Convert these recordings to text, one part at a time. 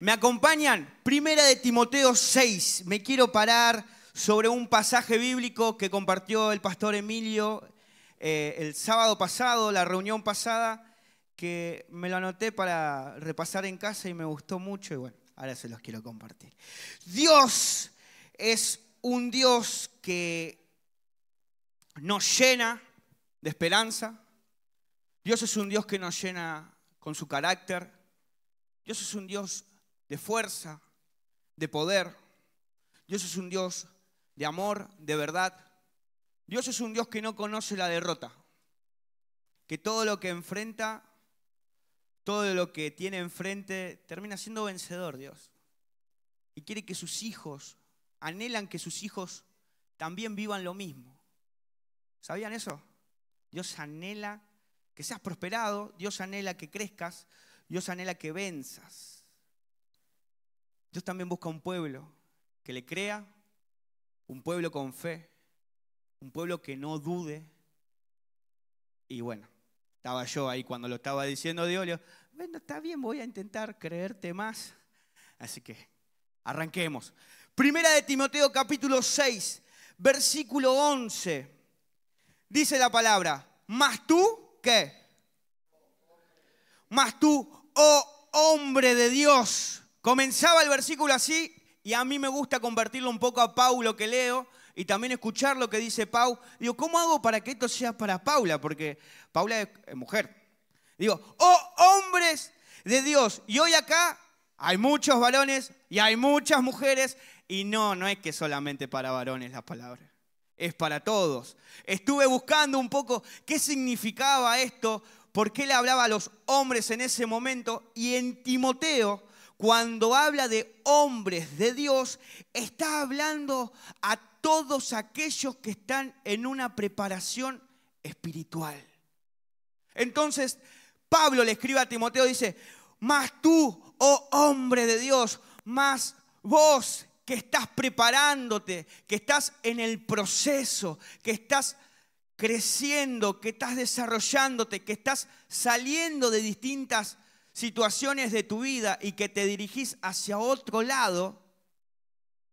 ¿Me acompañan? Primera de Timoteo 6. Me quiero parar sobre un pasaje bíblico que compartió el pastor Emilio el sábado pasado, la reunión pasada, que me lo anoté para repasar en casa y me gustó mucho y bueno, ahora se los quiero compartir. Dios es un Dios que nos llena de esperanza. Dios es un Dios que nos llena con su carácter. Dios es un Dios de fuerza, de poder. Dios es un Dios de amor, de verdad. Dios es un Dios que no conoce la derrota, que todo lo que enfrenta, todo lo que tiene enfrente, termina siendo vencedor Dios. Y quiere que sus hijos, anhelan que sus hijos también vivan lo mismo. ¿Sabían eso? Dios anhela que seas prosperado, Dios anhela que crezcas, Dios anhela que venzas. Dios también busca un pueblo que le crea, un pueblo con fe, un pueblo que no dude. Y bueno, estaba yo ahí cuando lo estaba diciendo Dios, le digo, bueno, está bien, voy a intentar creerte más. Así que arranquemos. Primera de Timoteo capítulo 6, versículo 11. Dice la palabra, mas tú, ¿qué? Mas tú, oh hombre de Dios. Comenzaba el versículo así y a mí me gusta convertirlo un poco a Paulo que leo y también escuchar lo que dice Pau. Digo, ¿cómo hago para que esto sea para Paula? Porque Paula es mujer. Digo, oh hombres de Dios. Y hoy acá hay muchos varones y hay muchas mujeres y no es que solamente para varones la palabra. Es para todos. Estuve buscando un poco qué significaba esto, por qué le hablaba a los hombres en ese momento. Y en Timoteo, cuando habla de hombres de Dios, está hablando a todos aquellos que están en una preparación espiritual. Entonces, Pablo le escribe a Timoteo, dice, mas tú, oh hombre de Dios, mas vos que estás preparándote, que estás en el proceso, que estás creciendo, que estás desarrollándote, que estás saliendo de distintas situaciones de tu vida y que te dirigís hacia otro lado,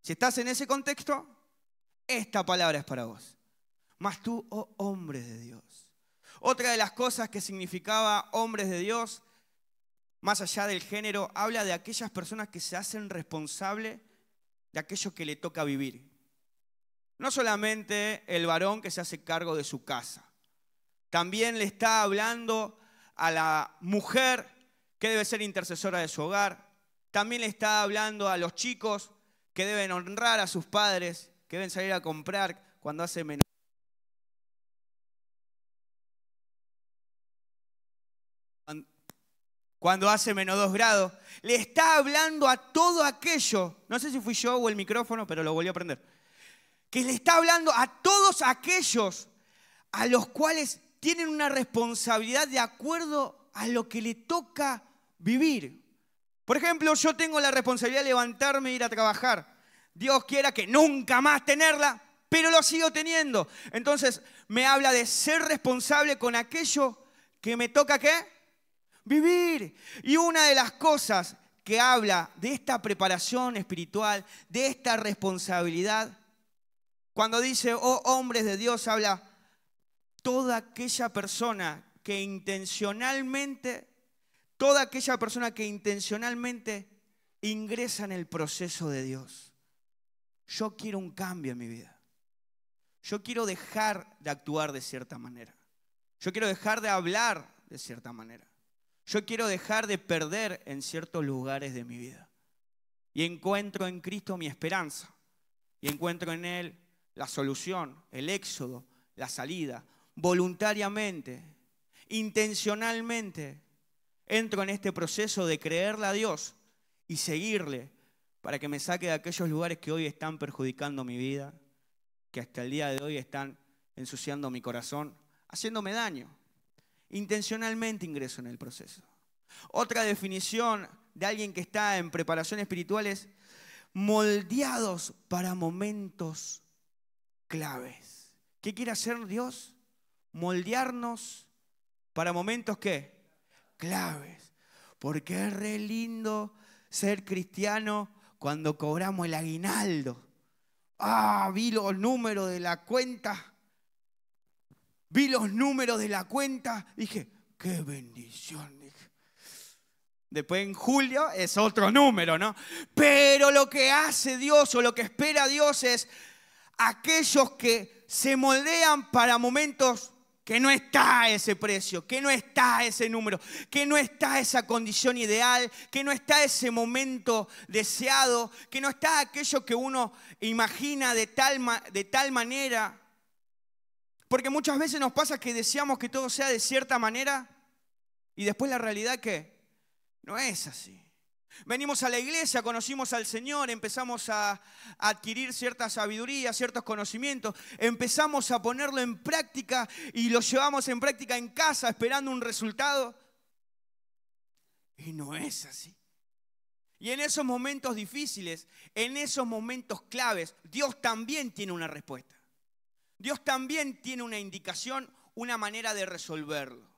si estás en ese contexto, esta palabra es para vos. Mas tú, oh hombre de Dios. Otra de las cosas que significaba hombres de Dios, más allá del género, habla de aquellas personas que se hacen responsables de aquello que le toca vivir. No solamente el varón que se hace cargo de su casa. También le está hablando a la mujer que debe ser intercesora de su hogar. También le está hablando a los chicos que deben honrar a sus padres, que deben salir a comprar cuando hace menos. Cuando hace menos 2 grados, le está hablando a todo aquello, no sé si fui yo o el micrófono, pero lo volví a prender, que le está hablando a todos aquellos a los cuales tienen una responsabilidad de acuerdo a lo que le toca vivir. Por ejemplo, yo tengo la responsabilidad de levantarme e ir a trabajar. Dios quiera que nunca más tenerla, pero lo sigo teniendo. Entonces, me habla de ser responsable con aquello que me toca, ¿qué? Vivir. Y una de las cosas que habla de esta preparación espiritual, de esta responsabilidad, cuando dice, oh hombres de Dios, habla toda aquella persona que intencionalmente ingresa en el proceso de Dios. Yo quiero un cambio en mi vida. Yo quiero dejar de actuar de cierta manera. Yo quiero dejar de hablar de cierta manera. Yo quiero dejar de perder en ciertos lugares de mi vida. Y encuentro en Cristo mi esperanza. Y encuentro en Él la solución, el éxodo, la salida. Voluntariamente, intencionalmente, entro en este proceso de creerle a Dios y seguirle para que me saque de aquellos lugares que hoy están perjudicando mi vida, que hasta el día de hoy están ensuciando mi corazón, haciéndome daño. Intencionalmente ingreso en el proceso. Otra definición de alguien que está en preparación espiritual es moldeados para momentos claves. ¿Qué quiere hacer Dios? Moldearnos para momentos, ¿qué? Claves. Porque es re lindo ser cristiano cuando cobramos el aguinaldo. Vi los números de la cuenta. Dije, qué bendición. Después en julio es otro número, ¿no? Pero lo que hace Dios o lo que espera Dios es aquellos que se moldean para momentos que no está ese precio, que no está ese número, que no está esa condición ideal, que no está ese momento deseado, que no está aquello que uno imagina de tal manera. Porque muchas veces nos pasa que deseamos que todo sea de cierta manera y después la realidad que no es así. Venimos a la iglesia, conocimos al Señor, empezamos a adquirir cierta sabiduría, ciertos conocimientos, empezamos a ponerlo en práctica y lo llevamos en práctica en casa esperando un resultado. Y no es así. Y en esos momentos difíciles, en esos momentos claves, Dios también tiene una respuesta. Dios también tiene una indicación, una manera de resolverlo.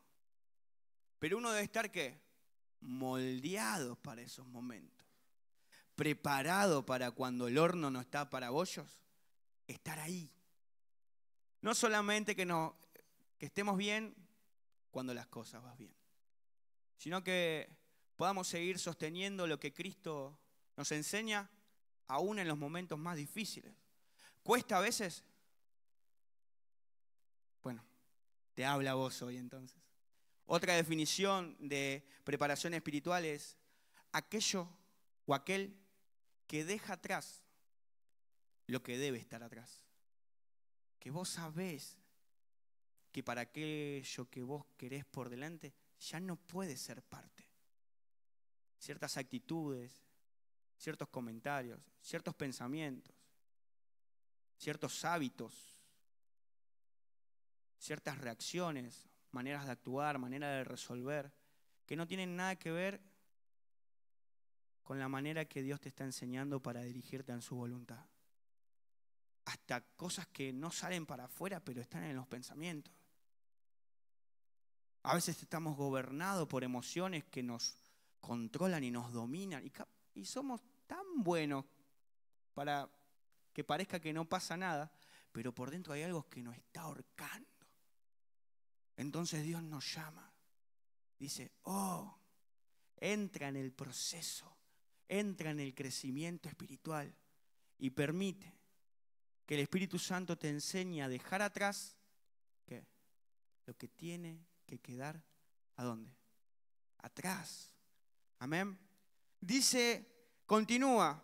Pero uno debe estar, ¿qué? Moldeado para esos momentos, preparado para cuando el horno no está para bollos, estar ahí. No solamente que estemos bien cuando las cosas van bien, sino que podamos seguir sosteniendo lo que Cristo nos enseña aún en los momentos más difíciles. ¿Cuesta a veces? Bueno, te habla vos hoy entonces. Otra definición de preparación espiritual es aquello o aquel que deja atrás lo que debe estar atrás. Que vos sabés que para aquello que vos querés por delante ya no puede ser parte. Ciertas actitudes, ciertos comentarios, ciertos pensamientos, ciertos hábitos, ciertas reacciones, maneras de actuar, maneras de resolver, que no tienen nada que ver con la manera que Dios te está enseñando para dirigirte en su voluntad. Hasta cosas que no salen para afuera, pero están en los pensamientos. A veces estamos gobernados por emociones que nos controlan y nos dominan. Y somos tan buenos para que parezca que no pasa nada, pero por dentro hay algo que nos está ahorcando. Entonces Dios nos llama, dice, entra en el proceso, entra en el crecimiento espiritual y permite que el Espíritu Santo te enseñe a dejar atrás ¿qué? Lo que tiene que quedar, ¿a dónde? Atrás. Amén. Dice, continúa,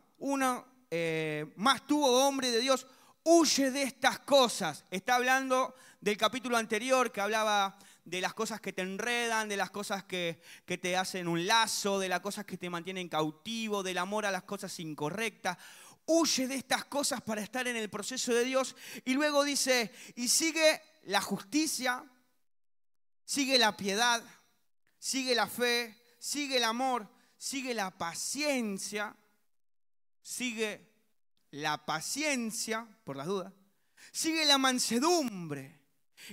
más tú, oh hombre de Dios, huye de estas cosas. Está hablando del capítulo anterior que hablaba de las cosas que te enredan, de las cosas que te hacen un lazo, de las cosas que te mantienen cautivo, del amor a las cosas incorrectas. Huye de estas cosas para estar en el proceso de Dios. Y luego dice, y sigue la justicia, sigue la piedad, sigue la fe, sigue el amor, sigue la paciencia, por las dudas, sigue la mansedumbre.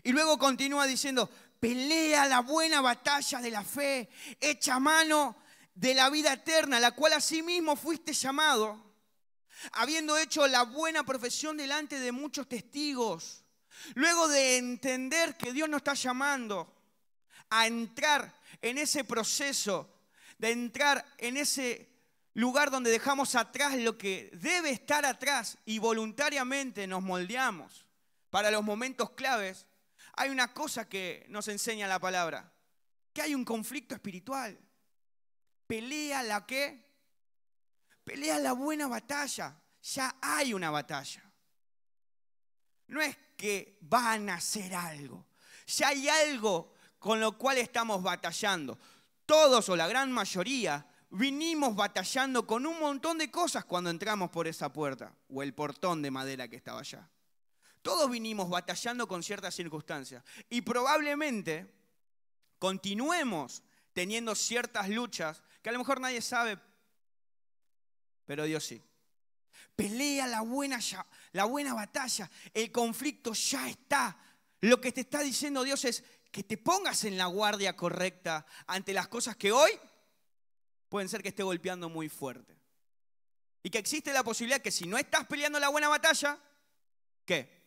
Y luego continúa diciendo, pelea la buena batalla de la fe, echa mano de la vida eterna, la cual asimismo fuiste llamado, habiendo hecho la buena profesión delante de muchos testigos. Luego de entender que Dios nos está llamando a entrar en ese proceso, de entrar en ese lugar donde dejamos atrás lo que debe estar atrás y voluntariamente nos moldeamos para los momentos claves, hay una cosa que nos enseña la palabra, que hay un conflicto espiritual. Pelea la buena batalla. Ya hay una batalla. No es que van a hacer algo. Ya hay algo con lo cual estamos batallando. Todos o la gran mayoría vinimos batallando con un montón de cosas cuando entramos por esa puerta o el portón de madera que estaba allá. Todos vinimos batallando con ciertas circunstancias y probablemente continuemos teniendo ciertas luchas que a lo mejor nadie sabe, pero Dios sí. Pelea la buena batalla, el conflicto ya está. Lo que te está diciendo Dios es que te pongas en la guardia correcta ante las cosas que hoy pueden ser que esté golpeando muy fuerte. Y que existe la posibilidad que si no estás peleando la buena batalla, ¿qué?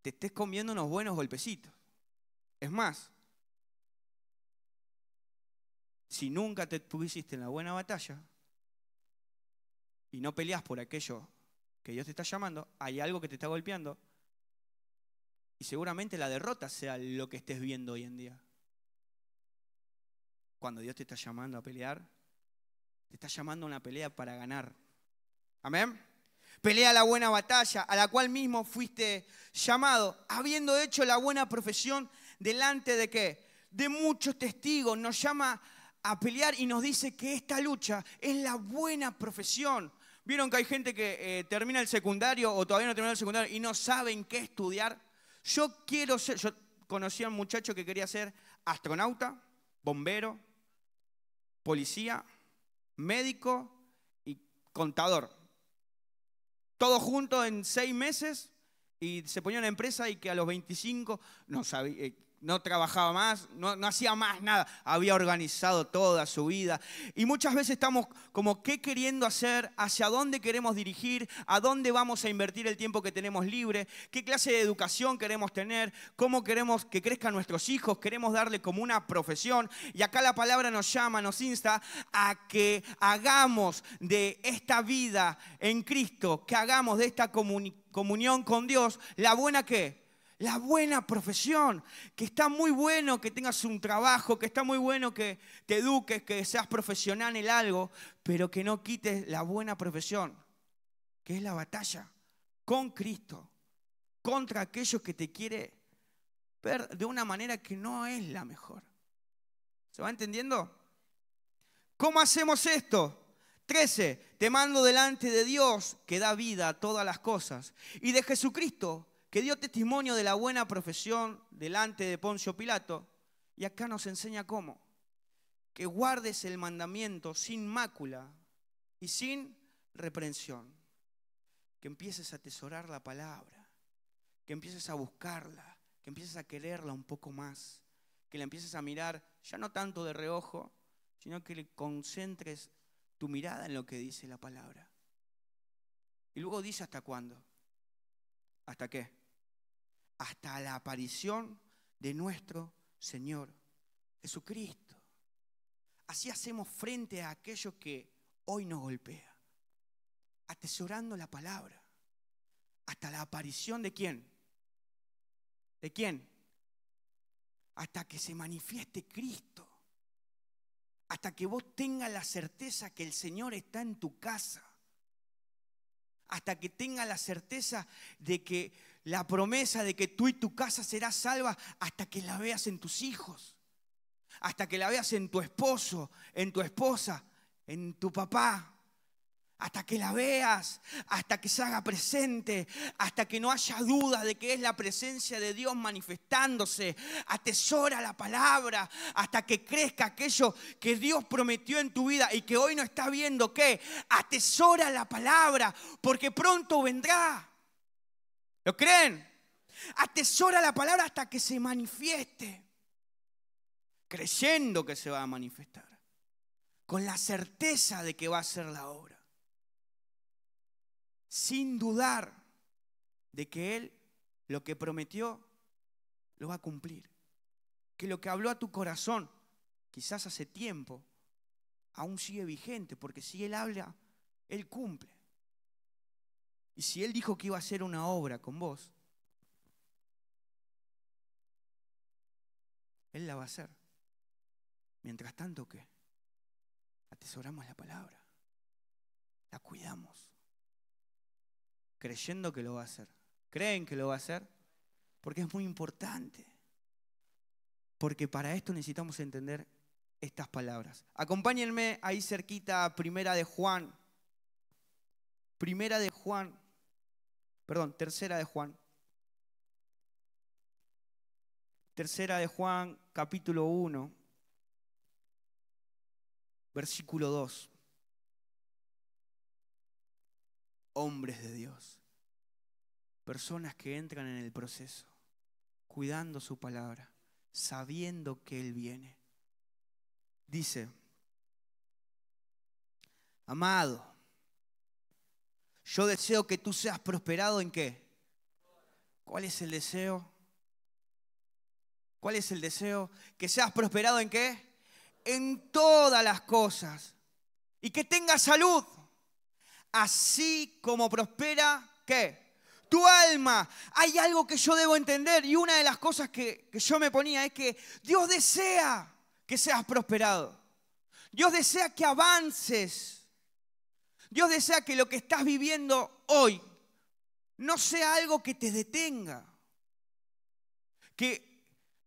Te estés comiendo unos buenos golpecitos. Es más, si nunca te pusiste en la buena batalla y no peleas por aquello que Dios te está llamando, hay algo que te está golpeando y seguramente la derrota sea lo que estés viendo hoy en día. Cuando Dios te está llamando a pelear, te está llamando a una pelea para ganar. Amén. Pelea la buena batalla a la cual mismo fuiste llamado, habiendo hecho la buena profesión delante de ¿qué? De muchos testigos. Nos llama a pelear y nos dice que esta lucha es la buena profesión. ¿Vieron que hay gente que termina el secundario o todavía no termina el secundario y no saben qué estudiar? Yo conocí a un muchacho que quería ser astronauta, bombero, policía, médico y contador. Todo junto en 6 meses y se ponía en una empresa y que a los 25 no trabajaba más, no hacía más nada. Había organizado toda su vida. Y muchas veces estamos como qué queriendo hacer, hacia dónde queremos dirigir, a dónde vamos a invertir el tiempo que tenemos libre, qué clase de educación queremos tener, cómo queremos que crezcan nuestros hijos, queremos darle como una profesión. Y acá la palabra nos llama, nos insta a que hagamos de esta vida en Cristo, que hagamos de esta comunión con Dios, la buena ¿qué? La buena profesión, que está muy bueno que tengas un trabajo, que está muy bueno que te eduques, que seas profesional en algo, pero que no quites la buena profesión, que es la batalla con Cristo, contra aquellos que te quiere ver de una manera que no es la mejor. ¿Se va entendiendo? ¿Cómo hacemos esto? 13. Te mando delante de Dios que da vida a todas las cosas y de Jesucristo que dio testimonio de la buena profesión delante de Poncio Pilato. Y acá nos enseña cómo. Que guardes el mandamiento sin mácula y sin reprensión. Que empieces a atesorar la palabra. Que empieces a buscarla. Que empieces a quererla un poco más. Que la empieces a mirar ya no tanto de reojo, sino que le concentres tu mirada en lo que dice la palabra. Y luego dice ¿hasta cuándo? ¿Hasta qué? Hasta la aparición de nuestro Señor Jesucristo. Así hacemos frente a aquello que hoy nos golpea, atesorando la palabra, hasta la aparición de ¿quién? ¿De quién? Hasta que se manifieste Cristo, hasta que vos tengas la certeza que el Señor está en tu casa, hasta que tengas la certeza de que la promesa de que tú y tu casa serás salva, hasta que la veas en tus hijos, hasta que la veas en tu esposo, en tu esposa, en tu papá, hasta que la veas, hasta que se haga presente, hasta que no haya duda de que es la presencia de Dios manifestándose. Atesora la palabra hasta que crezca aquello que Dios prometió en tu vida y que hoy no está viendo. ¿Qué? Atesora la palabra porque pronto vendrá. ¿Lo creen? Atesora la palabra hasta que se manifieste, creyendo que se va a manifestar, con la certeza de que va a ser la obra, sin dudar de que Él lo que prometió lo va a cumplir, que lo que habló a tu corazón quizás hace tiempo aún sigue vigente, porque si Él habla, Él cumple. Y si Él dijo que iba a hacer una obra con vos, Él la va a hacer. Mientras tanto, ¿qué? Atesoramos la palabra, la cuidamos, creyendo que lo va a hacer. ¿Creen que lo va a hacer? Porque es muy importante. Porque para esto necesitamos entender estas palabras. Acompáñenme ahí cerquita a Tercera de Juan. Tercera de Juan, capítulo 1, versículo 2. Hombres de Dios, personas que entran en el proceso, cuidando su palabra, sabiendo que Él viene. Dice, Amado, yo deseo que tú seas prosperado ¿en qué? ¿Cuál es el deseo? ¿Cuál es el deseo? Que seas prosperado ¿en qué? En todas las cosas. Y que tengas salud. Así como prospera, ¿qué? Tu alma. Hay algo que yo debo entender y una de las cosas que yo me ponía es que Dios desea que seas prosperado. Dios desea que avances. Dios desea que lo que estás viviendo hoy no sea algo que te detenga. Que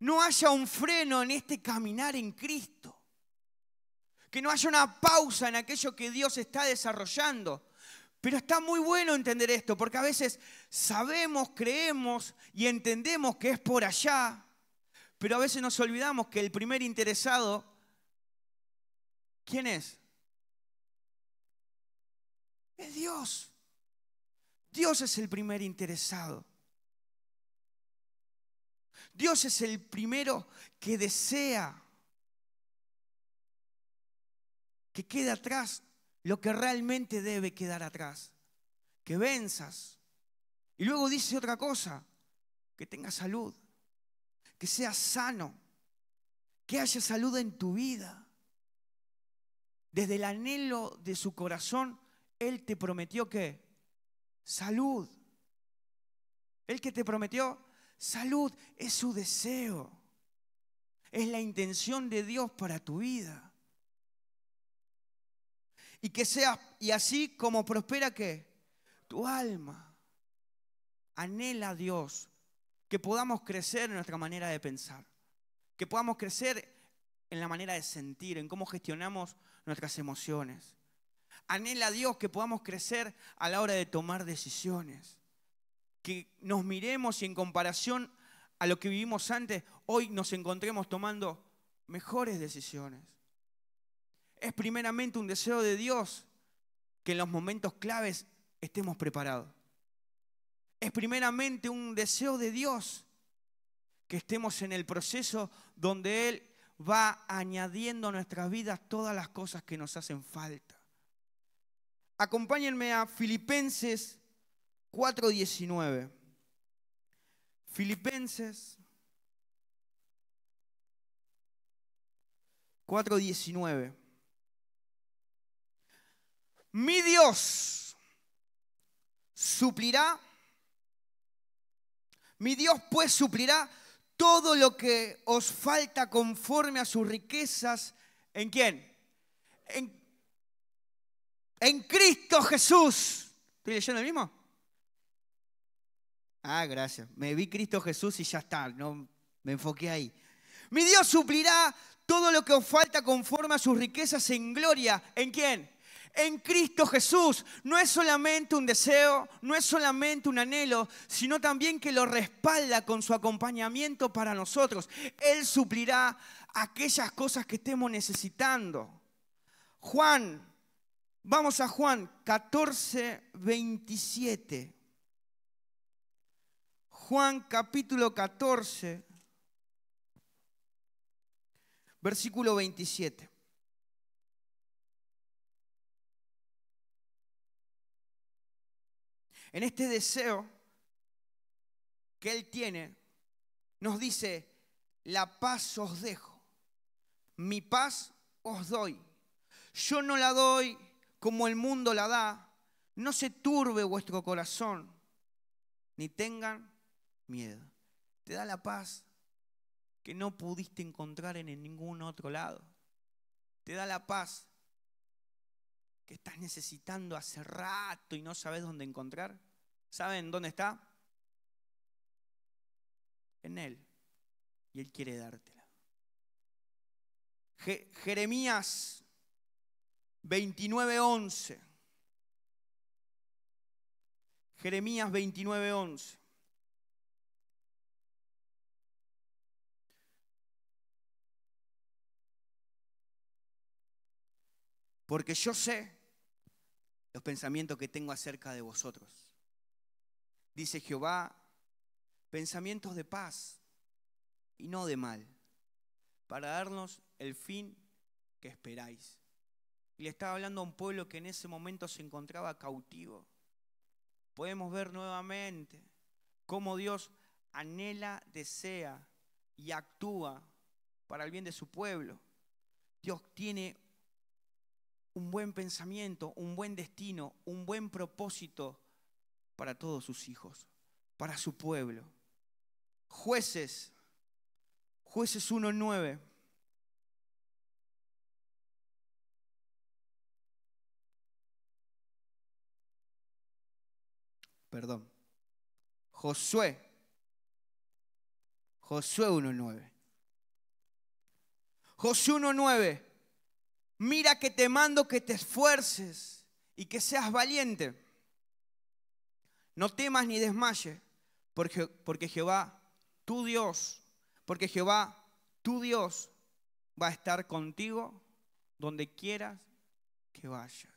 no haya un freno en este caminar en Cristo. Que no haya una pausa en aquello que Dios está desarrollando. Pero está muy bueno entender esto, porque a veces sabemos, creemos y entendemos que es por allá, pero a veces nos olvidamos que el primer interesado, ¿quién es? Es Dios. Dios es el primer interesado. Dios es el primero que desea que quede atrás lo que realmente debe quedar atrás. Que venzas. Y luego dice otra cosa, que tengas salud, que seas sano, que haya salud en tu vida. Desde el anhelo de su corazón, Él te prometió ¿qué? Salud. Él que te prometió salud es su deseo. Es la intención de Dios para tu vida. Y que seas, y así como prospera ¿qué? Tu alma. Anhela a Dios que podamos crecer en nuestra manera de pensar. Que podamos crecer en la manera de sentir, en cómo gestionamos nuestras emociones. Anhela a Dios que podamos crecer a la hora de tomar decisiones. Que nos miremos y en comparación a lo que vivimos antes, hoy nos encontremos tomando mejores decisiones. Es primeramente un deseo de Dios que en los momentos claves estemos preparados. Es primeramente un deseo de Dios que estemos en el proceso donde Él va añadiendo a nuestras vidas todas las cosas que nos hacen falta. Acompáñenme a Filipenses 4:19. Filipenses 4:19. Mi Dios suplirá, mi Dios pues suplirá todo lo que os falta conforme a sus riquezas. ¿En quién? En Cristo Jesús. ¿Estoy leyendo el mismo? Ah, gracias. Me vi Cristo Jesús y ya está. No, me enfoqué ahí. Mi Dios suplirá todo lo que os falta conforme a sus riquezas en gloria. ¿En quién? En Cristo Jesús. No es solamente un deseo, no es solamente un anhelo, sino también que lo respalda con su acompañamiento para nosotros. Él suplirá aquellas cosas que estemos necesitando. Vamos a Juan 14:27. Juan capítulo 14, versículo 27. En este deseo que Él tiene, nos dice, la paz os dejo, mi paz os doy. Yo no la doy como el mundo la da. No se turbe vuestro corazón, ni tengan miedo. Te da la paz que no pudiste encontrar en ningún otro lado. Te da la paz que estás necesitando hace rato y no sabes dónde encontrar. ¿Saben dónde está? En Él. Y Él quiere dártela. Jeremías 29:11. Jeremías 29:11. Porque yo sé los pensamientos que tengo acerca de vosotros. Dice Jehová, pensamientos de paz y no de mal, para darnos el fin que esperáis. Y le estaba hablando a un pueblo que en ese momento se encontraba cautivo. Podemos ver nuevamente cómo Dios anhela, desea y actúa para el bien de su pueblo. Dios tiene un buen pensamiento, un buen destino, un buen propósito para todos sus hijos, para su pueblo. Jueces 1:9. Perdón. Josué 1:9. Josué 1:9. Mira que te mando que te esfuerces y que seas valiente. No temas ni desmayes, porque Jehová, tu Dios, va a estar contigo donde quieras que vayas.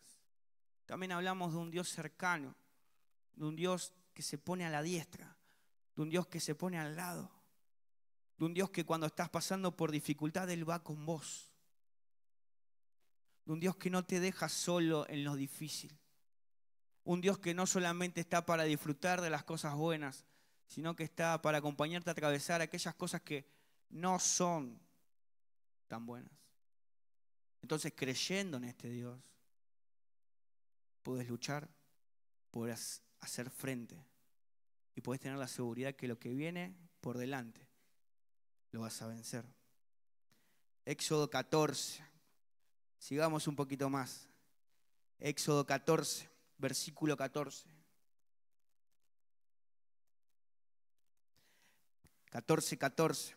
También hablamos de un Dios cercano, de un Dios que se pone a la diestra, de un Dios que se pone al lado, de un Dios que cuando estás pasando por dificultad, Él va con vos. De un Dios que no te deja solo en lo difícil. Un Dios que no solamente está para disfrutar de las cosas buenas, sino que está para acompañarte a atravesar aquellas cosas que no son tan buenas. Entonces, creyendo en este Dios, puedes luchar, puedes hacer frente y puedes tener la seguridad que lo que viene por delante lo vas a vencer. Éxodo 14. Sigamos un poquito más. Éxodo 14, versículo 14. 14:14.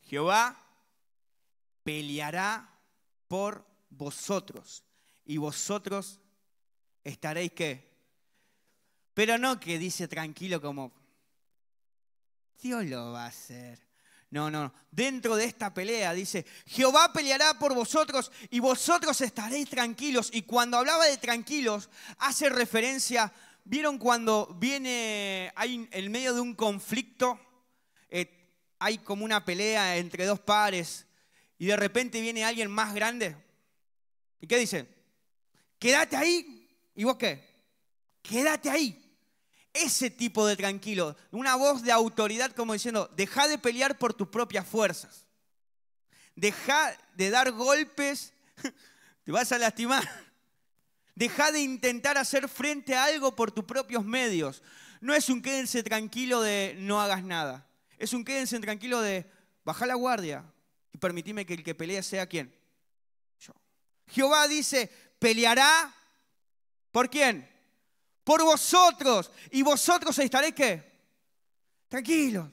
Jehová peleará por vosotros y vosotros estaréis ¿qué? Pero no que dice tranquilo como Dios lo va a hacer. No. Dentro de esta pelea dice, Jehová peleará por vosotros y vosotros estaréis tranquilos. Y cuando hablaba de tranquilos, hace referencia, ¿vieron cuando hay en medio de un conflicto, hay como una pelea entre dos pares y de repente viene alguien más grande? ¿Y qué dice? Quédate ahí. ¿Y vos qué? Quédate ahí. Ese tipo de tranquilo, una voz de autoridad como diciendo, deja de pelear por tus propias fuerzas. Deja de dar golpes, te vas a lastimar. Deja de intentar hacer frente a algo por tus propios medios. No es un quédense tranquilo de no hagas nada. Es un quédense tranquilo de baja la guardia y permitime que el que pelea sea ¿quién? Yo. Jehová dice, peleará ¿por quién? Por vosotros. Y vosotros estaréis ¿qué? Tranquilos.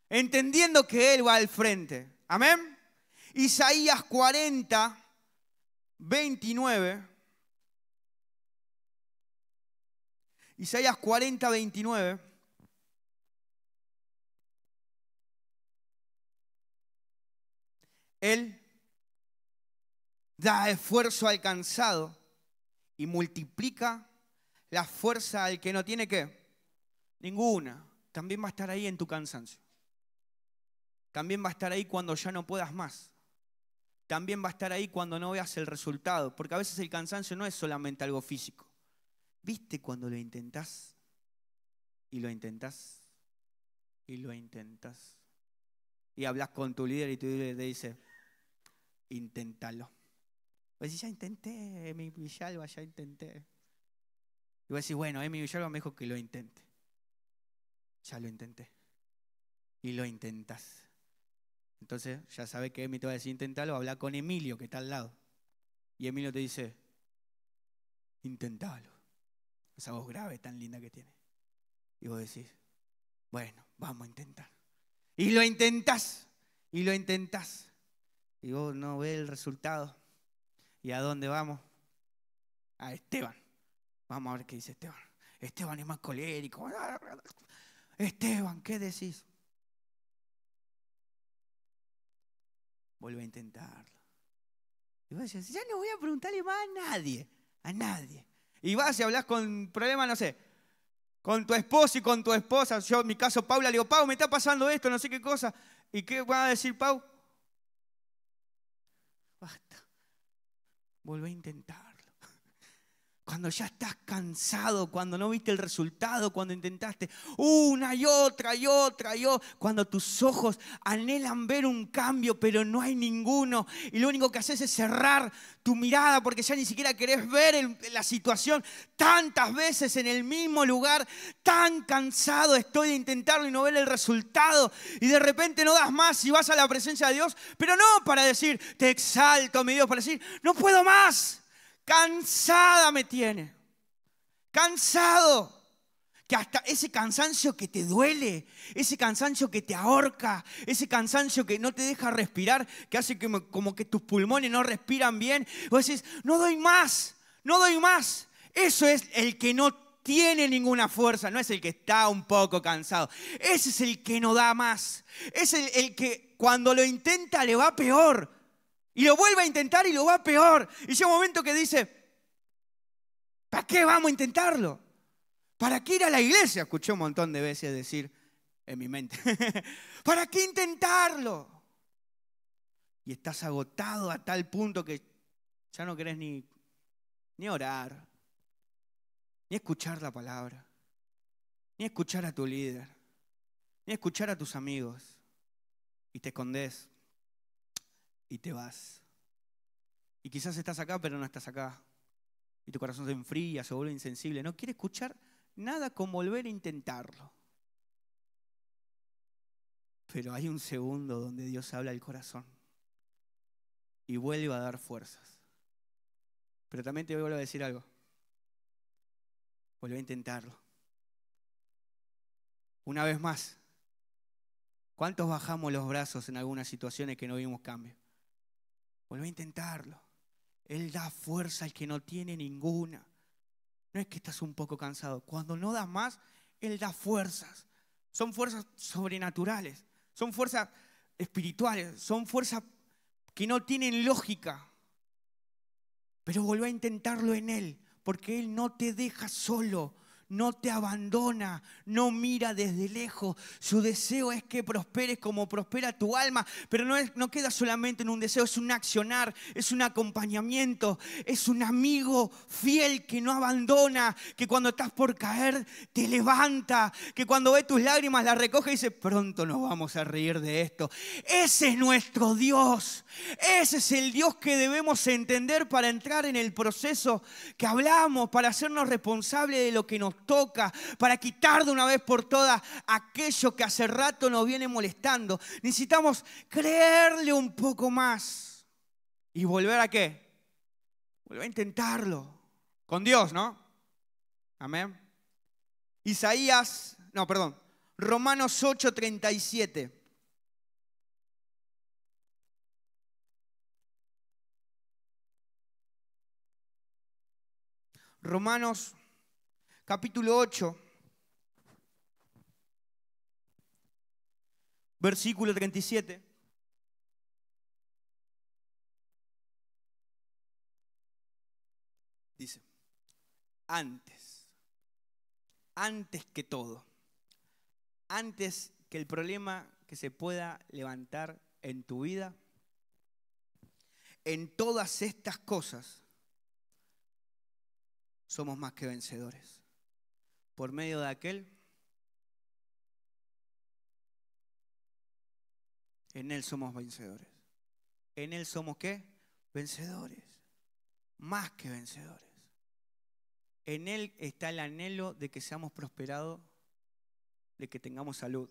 Entendiendo que Él va al frente. Amén. Isaías 40, 29. Isaías 40, 29. Él da esfuerzo al cansado y multiplica la fuerza al que no tiene ¿qué? Ninguna. También va a estar ahí en tu cansancio. También va a estar ahí cuando ya no puedas más. También va a estar ahí cuando no veas el resultado. Porque a veces el cansancio no es solamente algo físico. ¿Viste cuando lo intentás? Y lo intentás. Y lo intentás. Y hablas con tu líder y tu líder te dice, inténtalo. Vos decís, ya intenté, Emi Villalba, ya intenté. Y vos decís, bueno, Emi Villalba me dijo que lo intente. Ya lo intenté. Y lo intentás. Entonces, ya sabes que Emi te va a decir, inténtalo, habla con Emilio, que está al lado. Y Emilio te dice, inténtalo. Esa voz grave tan linda que tiene. Y vos decís, bueno, vamos a intentar. Y lo intentás. Y lo intentás. Y vos no ves el resultado. ¿Y a dónde vamos? A Esteban. Vamos a ver qué dice Esteban. Esteban es más colérico. Esteban, ¿qué decís? Vuelve a intentarlo. Y vos decís, ya no voy a preguntarle más a nadie. A nadie. Y vas y hablas con problemas, no sé, con tu esposo y con tu esposa. Yo en mi caso, Paula, le digo, Pau, me está pasando esto, no sé qué cosa. ¿Y qué va a decir Pau? basta. Volvé a intentarlo. Cuando ya estás cansado, cuando no viste el resultado, cuando intentaste una y otra, cuando tus ojos anhelan ver un cambio, pero no hay ninguno, y lo único que haces es cerrar tu mirada porque ya ni siquiera querés ver la situación tantas veces en el mismo lugar, tan cansado estoy de intentarlo y no ver el resultado, y de repente no das más y vas a la presencia de Dios, pero no para decir, te exalto, mi Dios, para decir, no puedo más. Cansada me tiene, cansado, que hasta ese cansancio que te duele, ese cansancio que te ahorca, ese cansancio que no te deja respirar, que hace que como que tus pulmones no respiran bien, vos decís, no doy más, no doy más. Eso es el que no tiene ninguna fuerza, no es el que está un poco cansado, ese es el que no da más, es el que cuando lo intenta le va peor. Y lo vuelve a intentar y lo va peor. Y llega un momento que dice, ¿para qué vamos a intentarlo? ¿Para qué ir a la iglesia? Escuché un montón de veces decir en mi mente, ¿para qué intentarlo? Y estás agotado a tal punto que ya no querés ni orar, ni escuchar la palabra, ni escuchar a tu líder, ni escuchar a tus amigos. Y te escondés. Y te vas. Y quizás estás acá, pero no estás acá. Y tu corazón se enfría, se vuelve insensible. No quiere escuchar nada con volver a intentarlo. Pero hay un segundo donde Dios habla al corazón. Y vuelve a dar fuerzas. Pero también te vuelvo a decir algo. Vuelve a intentarlo. Una vez más. ¿Cuántos bajamos los brazos en algunas situaciones que no vimos cambio? Vuelve a intentarlo. Él da fuerza al que no tiene ninguna. No es que estás un poco cansado. Cuando no das más, Él da fuerzas. Son fuerzas sobrenaturales. Son fuerzas espirituales. Son fuerzas que no tienen lógica. Pero vuelve a intentarlo en Él. Porque Él no te deja solo. No te abandona, no mira desde lejos. Su deseo es que prosperes como prospera tu alma, pero no queda solamente en un deseo, es un accionar, es un acompañamiento, es un amigo fiel que no abandona, que cuando estás por caer te levanta, que cuando ve tus lágrimas las recoge y dice, pronto nos vamos a reír de esto. Ese es nuestro Dios, ese es el Dios que debemos entender para entrar en el proceso que hablamos, para hacernos responsables de lo que nos toca, para quitar de una vez por todas aquello que hace rato nos viene molestando. Necesitamos creerle un poco más y volver ¿a qué? Volver a intentarlo con Dios, ¿no? Amén. Romanos 8:37. Romanos capítulo 8, versículo 37. Dice, antes que todo, antes que el problema que se pueda levantar en tu vida, en todas estas cosas somos más que vencedores. Por medio de aquel, en Él somos vencedores. ¿En Él somos qué? Vencedores. Más que vencedores. En Él está el anhelo de que seamos prosperados, de que tengamos salud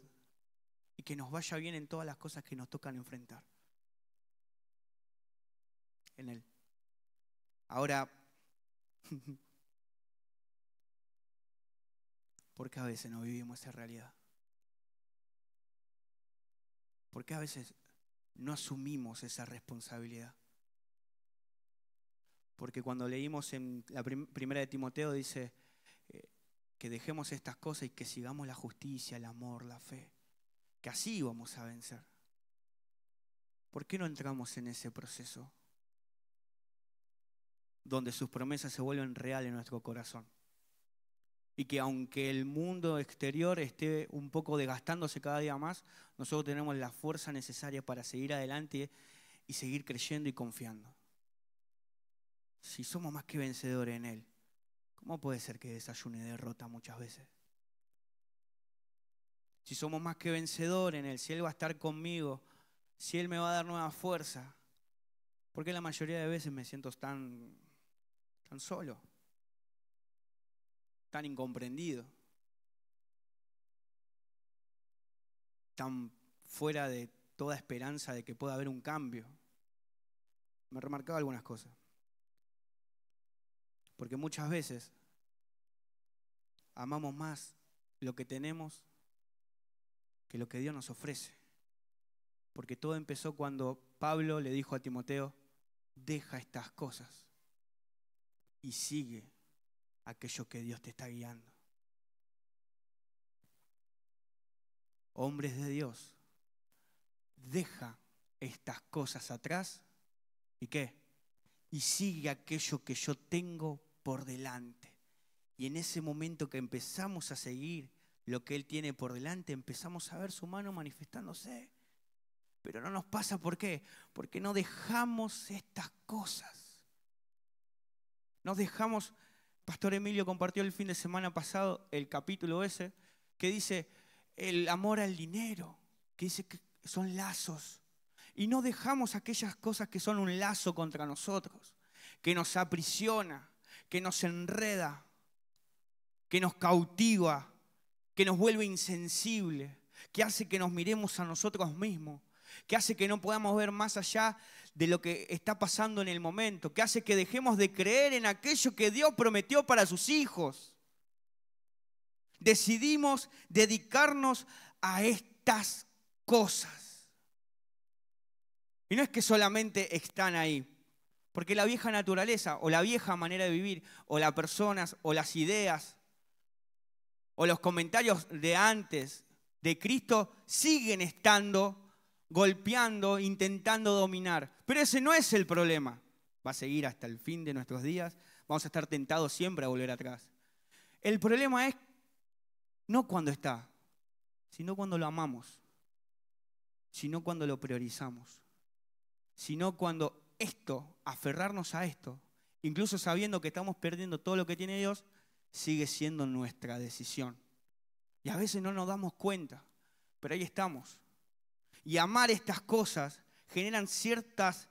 y que nos vaya bien en todas las cosas que nos tocan enfrentar. En Él. Ahora, ¿por qué a veces no vivimos esa realidad? ¿Por qué a veces no asumimos esa responsabilidad? Porque cuando leímos en la primera de Timoteo dice que dejemos estas cosas y que sigamos la justicia, el amor, la fe, que así vamos a vencer. ¿Por qué no entramos en ese proceso donde sus promesas se vuelven reales en nuestro corazón? Y que aunque el mundo exterior esté un poco desgastándose cada día más, nosotros tenemos la fuerza necesaria para seguir adelante y seguir creyendo y confiando. Si somos más que vencedores en Él, ¿cómo puede ser que desayune derrota muchas veces? Si somos más que vencedores en Él, si Él va a estar conmigo, si Él me va a dar nueva fuerza, ¿por qué la mayoría de veces me siento tan solo, tan incomprendido, tan fuera de toda esperanza de que pueda haber un cambio? Me remarcaba algunas cosas. Porque muchas veces amamos más lo que tenemos que lo que Dios nos ofrece. Porque todo empezó cuando Pablo le dijo a Timoteo, deja estas cosas y sigue aquello que Dios te está guiando. Hombres de Dios, deja estas cosas atrás y ¿qué? Y sigue aquello que yo tengo por delante. Y en ese momento que empezamos a seguir lo que Él tiene por delante, empezamos a ver su mano manifestándose. Pero no nos pasa, ¿por qué? Porque no dejamos estas cosas. Nos dejamos, Pastor Emilio compartió el fin de semana pasado el capítulo ese, que dice el amor al dinero, que dice que son lazos. Y no dejamos aquellas cosas que son un lazo contra nosotros, que nos aprisiona, que nos enreda, que nos cautiva, que nos vuelve insensible, que hace que nos miremos a nosotros mismos, que hace que no podamos ver más allá de lo que está pasando en el momento, que hace que dejemos de creer en aquello que Dios prometió para sus hijos. Decidimos dedicarnos a estas cosas. Y no es que solamente están ahí, porque la vieja naturaleza o la vieja manera de vivir o las personas o las ideas o los comentarios de antes de Cristo siguen estando, golpeando, intentando dominar. Pero ese no es el problema. Va a seguir hasta el fin de nuestros días. Vamos a estar tentados siempre a volver atrás. El problema es no cuando está, sino cuando lo amamos, sino cuando lo priorizamos, sino cuando aferrarnos a esto, incluso sabiendo que estamos perdiendo todo lo que tiene Dios, sigue siendo nuestra decisión. Y a veces no nos damos cuenta, pero ahí estamos. Y amar estas cosas generan ciertas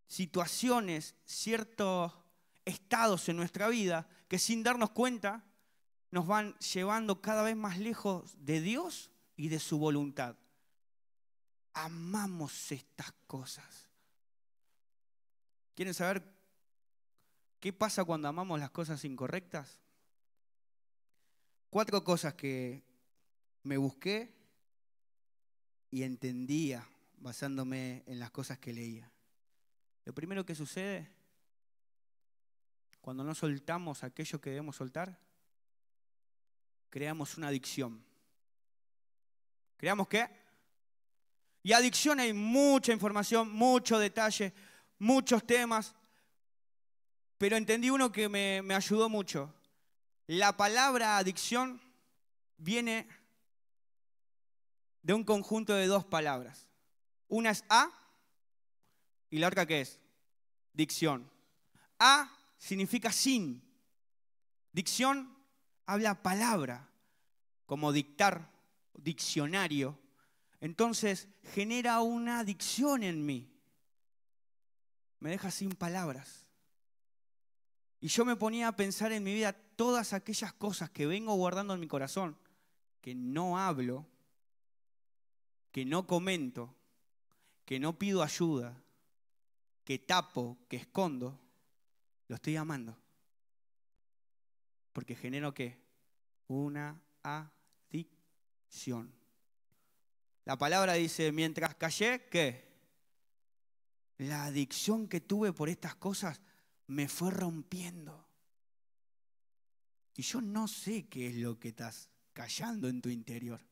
situaciones, ciertos estados en nuestra vida que sin darnos cuenta nos van llevando cada vez más lejos de Dios y de su voluntad. Amamos estas cosas. ¿Quieren saber qué pasa cuando amamos las cosas incorrectas? 4 cosas que me busqué y entendía basándome en las cosas que leía. Lo primero que sucede cuando no soltamos aquello que debemos soltar, creamos una adicción. ¿Creamos qué? Y adicción hay mucha información, mucho detalle, muchos temas, pero entendí uno que me ayudó mucho. La palabra adicción viene de un conjunto de 2 palabras. Una es a y la otra ¿qué es? Dicción. A significa sin. Dicción habla palabra, como dictar, diccionario. Entonces genera una adicción en mí. Me deja sin palabras. Y yo me ponía a pensar en mi vida todas aquellas cosas que vengo guardando en mi corazón, que no hablo, que no comento, que no pido ayuda, que tapo, que escondo, lo estoy amando. Porque genero ¿qué? Una adicción. La palabra dice, mientras callé, ¿qué? La adicción que tuve por estas cosas me fue rompiendo. Y yo no sé qué es lo que estás callando en tu interior.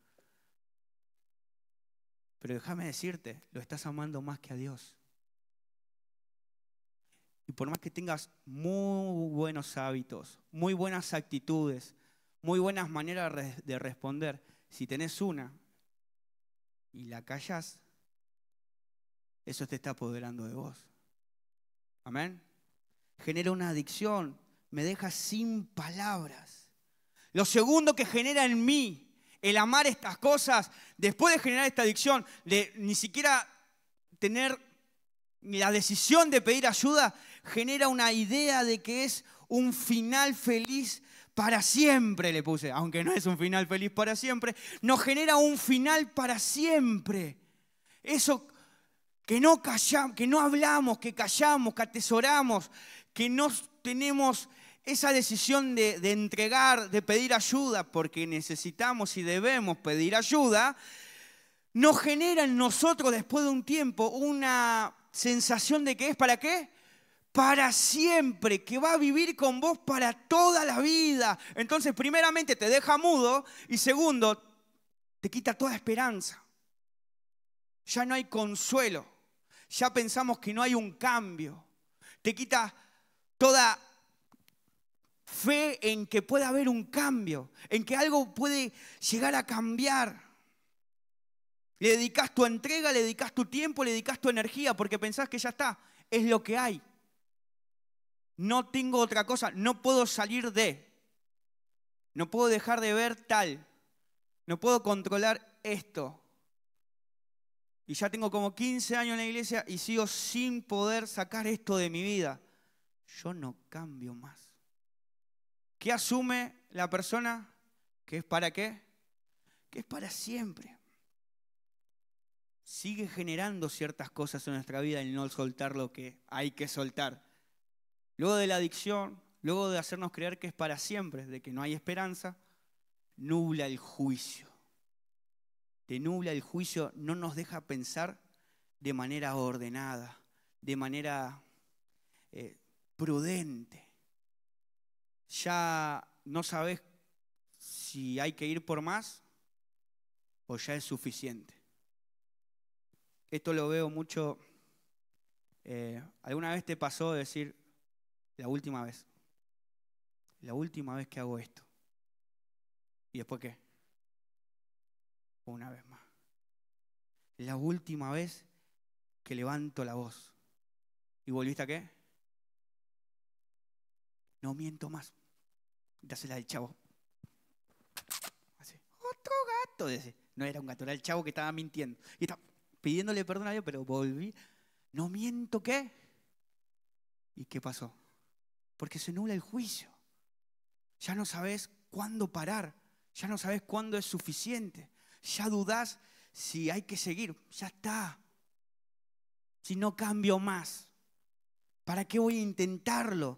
Pero déjame decirte, lo estás amando más que a Dios. Y por más que tengas muy buenos hábitos, muy buenas actitudes, muy buenas maneras de responder, si tenés una y la callás, eso te está apoderando de vos. Amén. Genera una adicción, me deja sin palabras. Lo segundo que genera en mí el amar estas cosas, después de generar esta adicción, de ni siquiera tener la decisión de pedir ayuda, genera una idea de que es un final feliz para siempre, le puse. Aunque no es un final feliz para siempre, nos genera un final para siempre. Eso que no callamos, que no hablamos, que callamos, que atesoramos, que no tenemos esa decisión de entregar, de pedir ayuda, porque necesitamos y debemos pedir ayuda, nos genera en nosotros después de un tiempo una sensación de que es ¿para qué? Para siempre, que va a vivir con vos para toda la vida. Entonces, primeramente te deja mudo y segundo, te quita toda esperanza. Ya no hay consuelo, ya pensamos que no hay un cambio. Te quita toda fe en que puede haber un cambio, en que algo puede llegar a cambiar. Le dedicas tu entrega, le dedicas tu tiempo, le dedicas tu energía porque pensás que ya está, es lo que hay. No tengo otra cosa, no puedo salir de, no puedo dejar de ver tal, no puedo controlar esto. Y ya tengo como 15 años en la iglesia y sigo sin poder sacar esto de mi vida. Yo no cambio más. ¿Qué asume la persona? ¿Que es para qué? Que es para siempre. Sigue generando ciertas cosas en nuestra vida y no soltar lo que hay que soltar. Luego de la adicción, luego de hacernos creer que es para siempre, de que no hay esperanza, nubla el juicio. Te nubla el juicio, no nos deja pensar de manera ordenada, de manera prudente. Ya no sabes si hay que ir por más o ya es suficiente. Esto lo veo mucho. ¿Alguna vez te pasó de decir, la última vez que hago esto? ¿Y después qué? Una vez más. La última vez que levanto la voz. ¿Y volviste a qué? No miento más. Dásela al chavo. Así. Otro gato. Dice. No era un gato, era el chavo que estaba mintiendo. Y estaba pidiéndole perdón a Dios, pero volví. ¿No miento qué? ¿Y qué pasó? Porque se nubla el juicio. Ya no sabes cuándo parar. Ya no sabes cuándo es suficiente. Ya dudás si hay que seguir. Ya está. Si no cambio más, ¿para qué voy a intentarlo?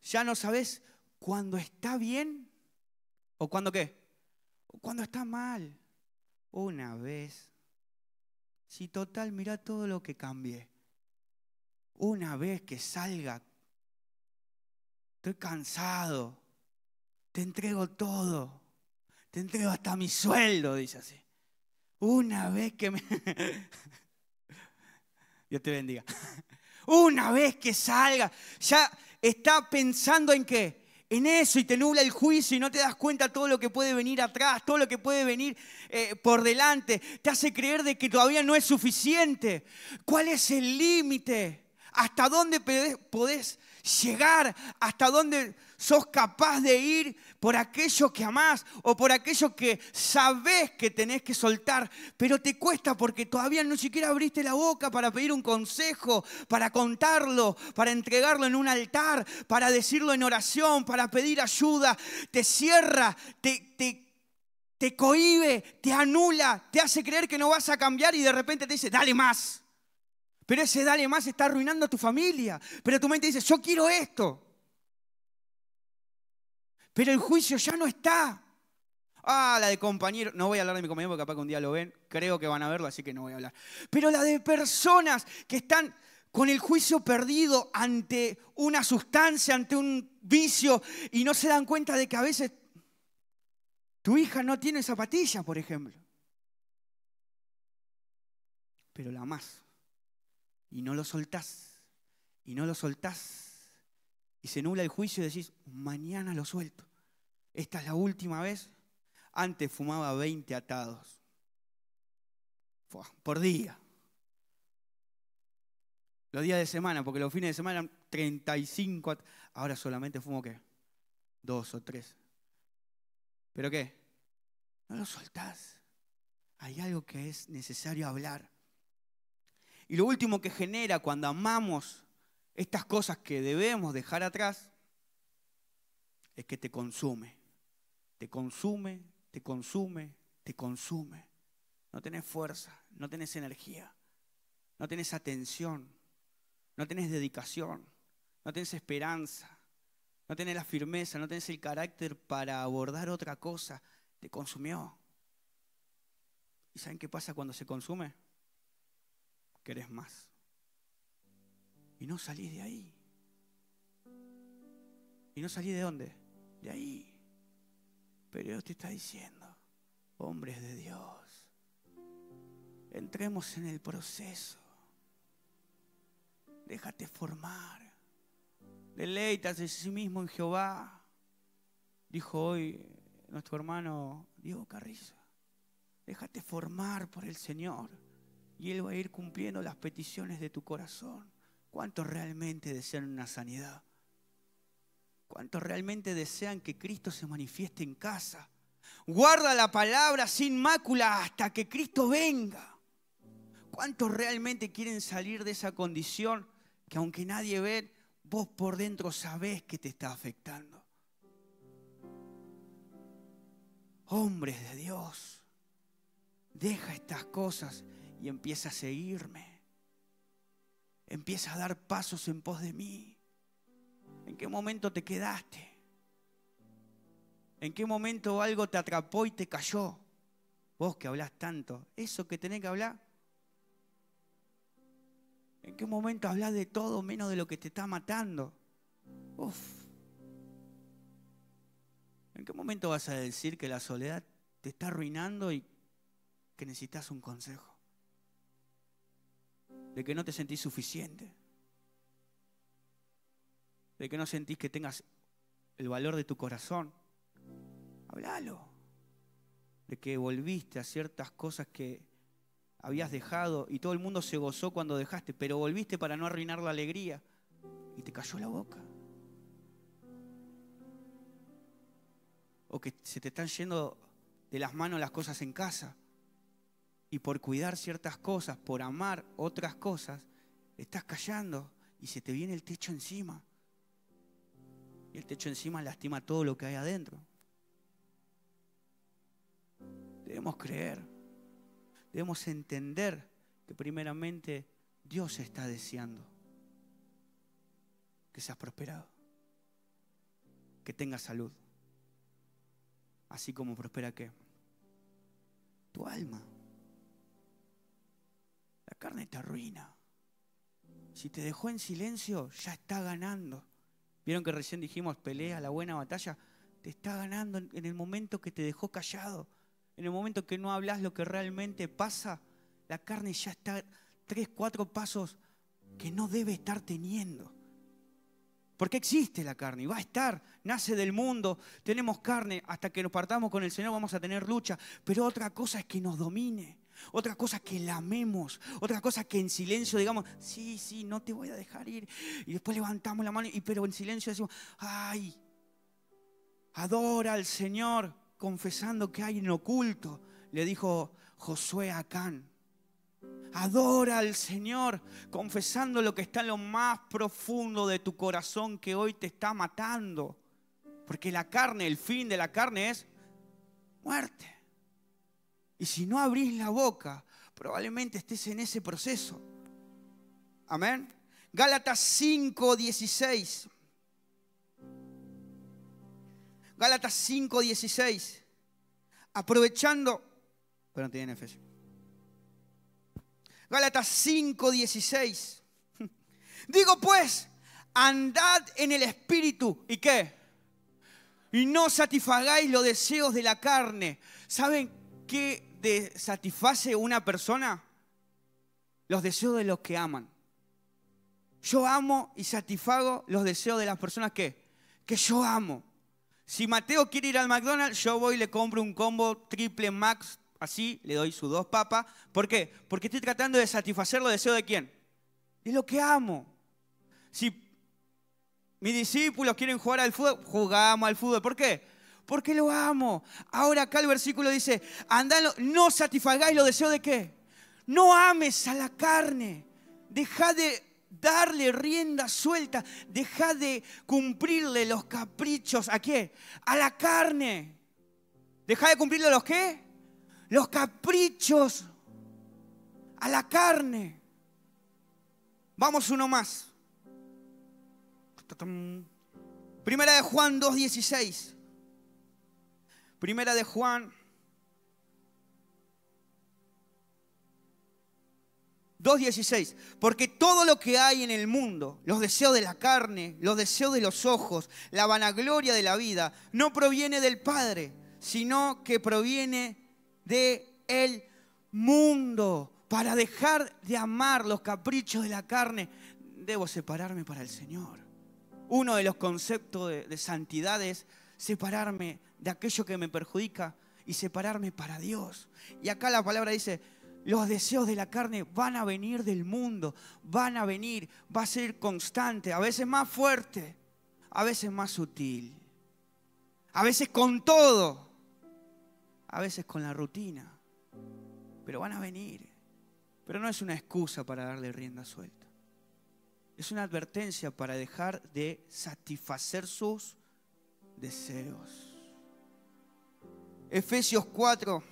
Ya no sabes cuándo está bien o cuándo qué. O cuándo está mal. Una vez. Si total, mirá todo lo que cambié. Una vez que salga, estoy cansado. Te entrego todo. Te entrego hasta mi sueldo, dice así. Una vez que me... Dios te bendiga. Una vez que salga, ya está pensando en qué, en eso y te nubla el juicio y no te das cuenta todo lo que puede venir atrás, todo lo que puede venir por delante. Te hace creer de que todavía no es suficiente. ¿Cuál es el límite? ¿Hasta dónde podés llegar? ¿Hasta dónde sos capaz de ir por aquello que amás o por aquello que sabés que tenés que soltar, pero te cuesta porque todavía no siquiera abriste la boca para pedir un consejo, para contarlo, para entregarlo en un altar, para decirlo en oración, para pedir ayuda? Te cierra, te cohíbe, te anula, te hace creer que no vas a cambiar y de repente te dice, dale más. Pero ese dale más está arruinando a tu familia. Pero tu mente dice, yo quiero esto. Pero el juicio ya no está. Ah, la de compañeros. No voy a hablar de mi compañero porque capaz que un día lo ven. Creo que van a verlo, así que no voy a hablar. Pero la de personas que están con el juicio perdido ante una sustancia, ante un vicio, y no se dan cuenta de que a veces tu hija no tiene zapatilla, por ejemplo. Pero la amás. Y no lo soltás. Y no lo soltás. Y se nubla el juicio y decís, mañana lo suelto. Esta es la última vez. Antes fumaba 20 atados por día. Los días de semana, porque los fines de semana eran 35, ahora solamente fumo ¿qué? 2 o 3. ¿Pero qué? No lo soltás. Hay algo que es necesario hablar. Y lo último que genera cuando amamos estas cosas que debemos dejar atrás es que te consume. Te consume, te consume, te consume. No tenés fuerza, no tenés energía, no tenés atención, no tenés dedicación, no tenés esperanza, no tenés la firmeza, no tenés el carácter para abordar otra cosa. Te consumió. ¿Y saben qué pasa cuando se consume? Querés más. Y no salís de ahí. ¿Y no salís de dónde? De ahí. Pero Dios te está diciendo, hombres de Dios, entremos en el proceso. Déjate formar. Deleítate de sí mismo en Jehová. Dijo hoy nuestro hermano Diego Carrizo. Déjate formar por el Señor y Él va a ir cumpliendo las peticiones de tu corazón. ¿Cuántos realmente desean una sanidad? ¿Cuántos realmente desean que Cristo se manifieste en casa? Guarda la palabra sin mácula hasta que Cristo venga. ¿Cuántos realmente quieren salir de esa condición que aunque nadie ve, vos por dentro sabés que te está afectando? Hombres de Dios, deja estas cosas y empieza a seguirme. Empieza a dar pasos en pos de mí. ¿En qué momento te quedaste? ¿En qué momento algo te atrapó y te cayó? Vos que hablás tanto, eso que tenés que hablar. ¿En qué momento hablás de todo menos de lo que te está matando? Uf. ¿En qué momento vas a decir que la soledad te está arruinando y que necesitas un consejo? De que no te sentís suficiente. De que no sentís que tengas el valor de tu corazón. Háblalo. De que volviste a ciertas cosas que habías dejado y todo el mundo se gozó cuando dejaste, pero volviste para no arruinar la alegría y te cayó la boca. O que se te están yendo de las manos las cosas en casa y por cuidar ciertas cosas, por amar otras cosas, estás callando y se te viene el techo encima. Y el techo encima lastima todo lo que hay adentro. Debemos creer, debemos entender que primeramente Dios está deseando que seas prosperado, que tengas salud, así como prospera ¿qué? Tu alma. La carne te arruina. Si te dejó en silencio, ya está ganando. ¿Vieron que recién dijimos pelea, la buena batalla? Te está ganando en el momento que te dejó callado. En el momento que no hablas lo que realmente pasa, la carne ya está 3, 4 pasos que no debe estar teniendo. Porque existe la carne y va a estar, nace del mundo, tenemos carne, hasta que nos partamos con el Señor vamos a tener lucha. Pero otra cosa es que nos domine, otra cosa es que la amemos, otra cosa es que en silencio digamos, sí, no te voy a dejar ir. Y después levantamos la mano, pero en silencio decimos, ay, adora al Señor, confesando que hay en oculto, le dijo Josué a Acán. Adora al Señor, confesando lo que está en lo más profundo de tu corazón que hoy te está matando. Porque la carne, el fin de la carne es muerte. Y si no abrís la boca, probablemente estés en ese proceso. Amén. Gálatas 5:16. Gálatas 5:16. Aprovechando, pero no tienen Efesios. Gálatas 5:16. Digo pues, andad en el Espíritu. ¿Y qué? Y no satisfagáis los deseos de la carne. ¿Saben qué satisface una persona? Los deseos de los que aman. Yo amo y satisfago los deseos de las personas que yo amo. Si Mateo quiere ir al McDonald's, yo voy y le compro un combo triple Max. Así le doy sus 2 papas. ¿Por qué? Porque estoy tratando de satisfacer los deseos de ¿quién? Es lo que amo. Si mis discípulos quieren jugar al fútbol, jugamos al fútbol. ¿Por qué? Porque lo amo. Ahora acá el versículo dice, no satisfagáis los deseos de ¿qué? No ames a la carne. Dejá de darle rienda suelta. Dejá de cumplirle los caprichos. ¿A qué? A la carne. Dejá de cumplirle los ¿qué? Los caprichos a la carne. Vamos uno más. Primera de Juan 2:16. Primera de Juan 2:16. Porque todo lo que hay en el mundo, los deseos de la carne, los deseos de los ojos, la vanagloria de la vida, no proviene del Padre, sino que proviene del mundo. Para dejar de amar los caprichos de la carne, debo separarme para el Señor. Uno de los conceptos de santidad es separarme de aquello que me perjudica y separarme para Dios. Y acá la palabra dice, los deseos de la carne van a venir del mundo, van a venir, va a ser constante, a veces más fuerte, a veces más sutil, a veces con todo, a veces con la rutina, pero van a venir. Pero no es una excusa para darle rienda suelta. Es una advertencia para dejar de satisfacer sus deseos. Efesios 4.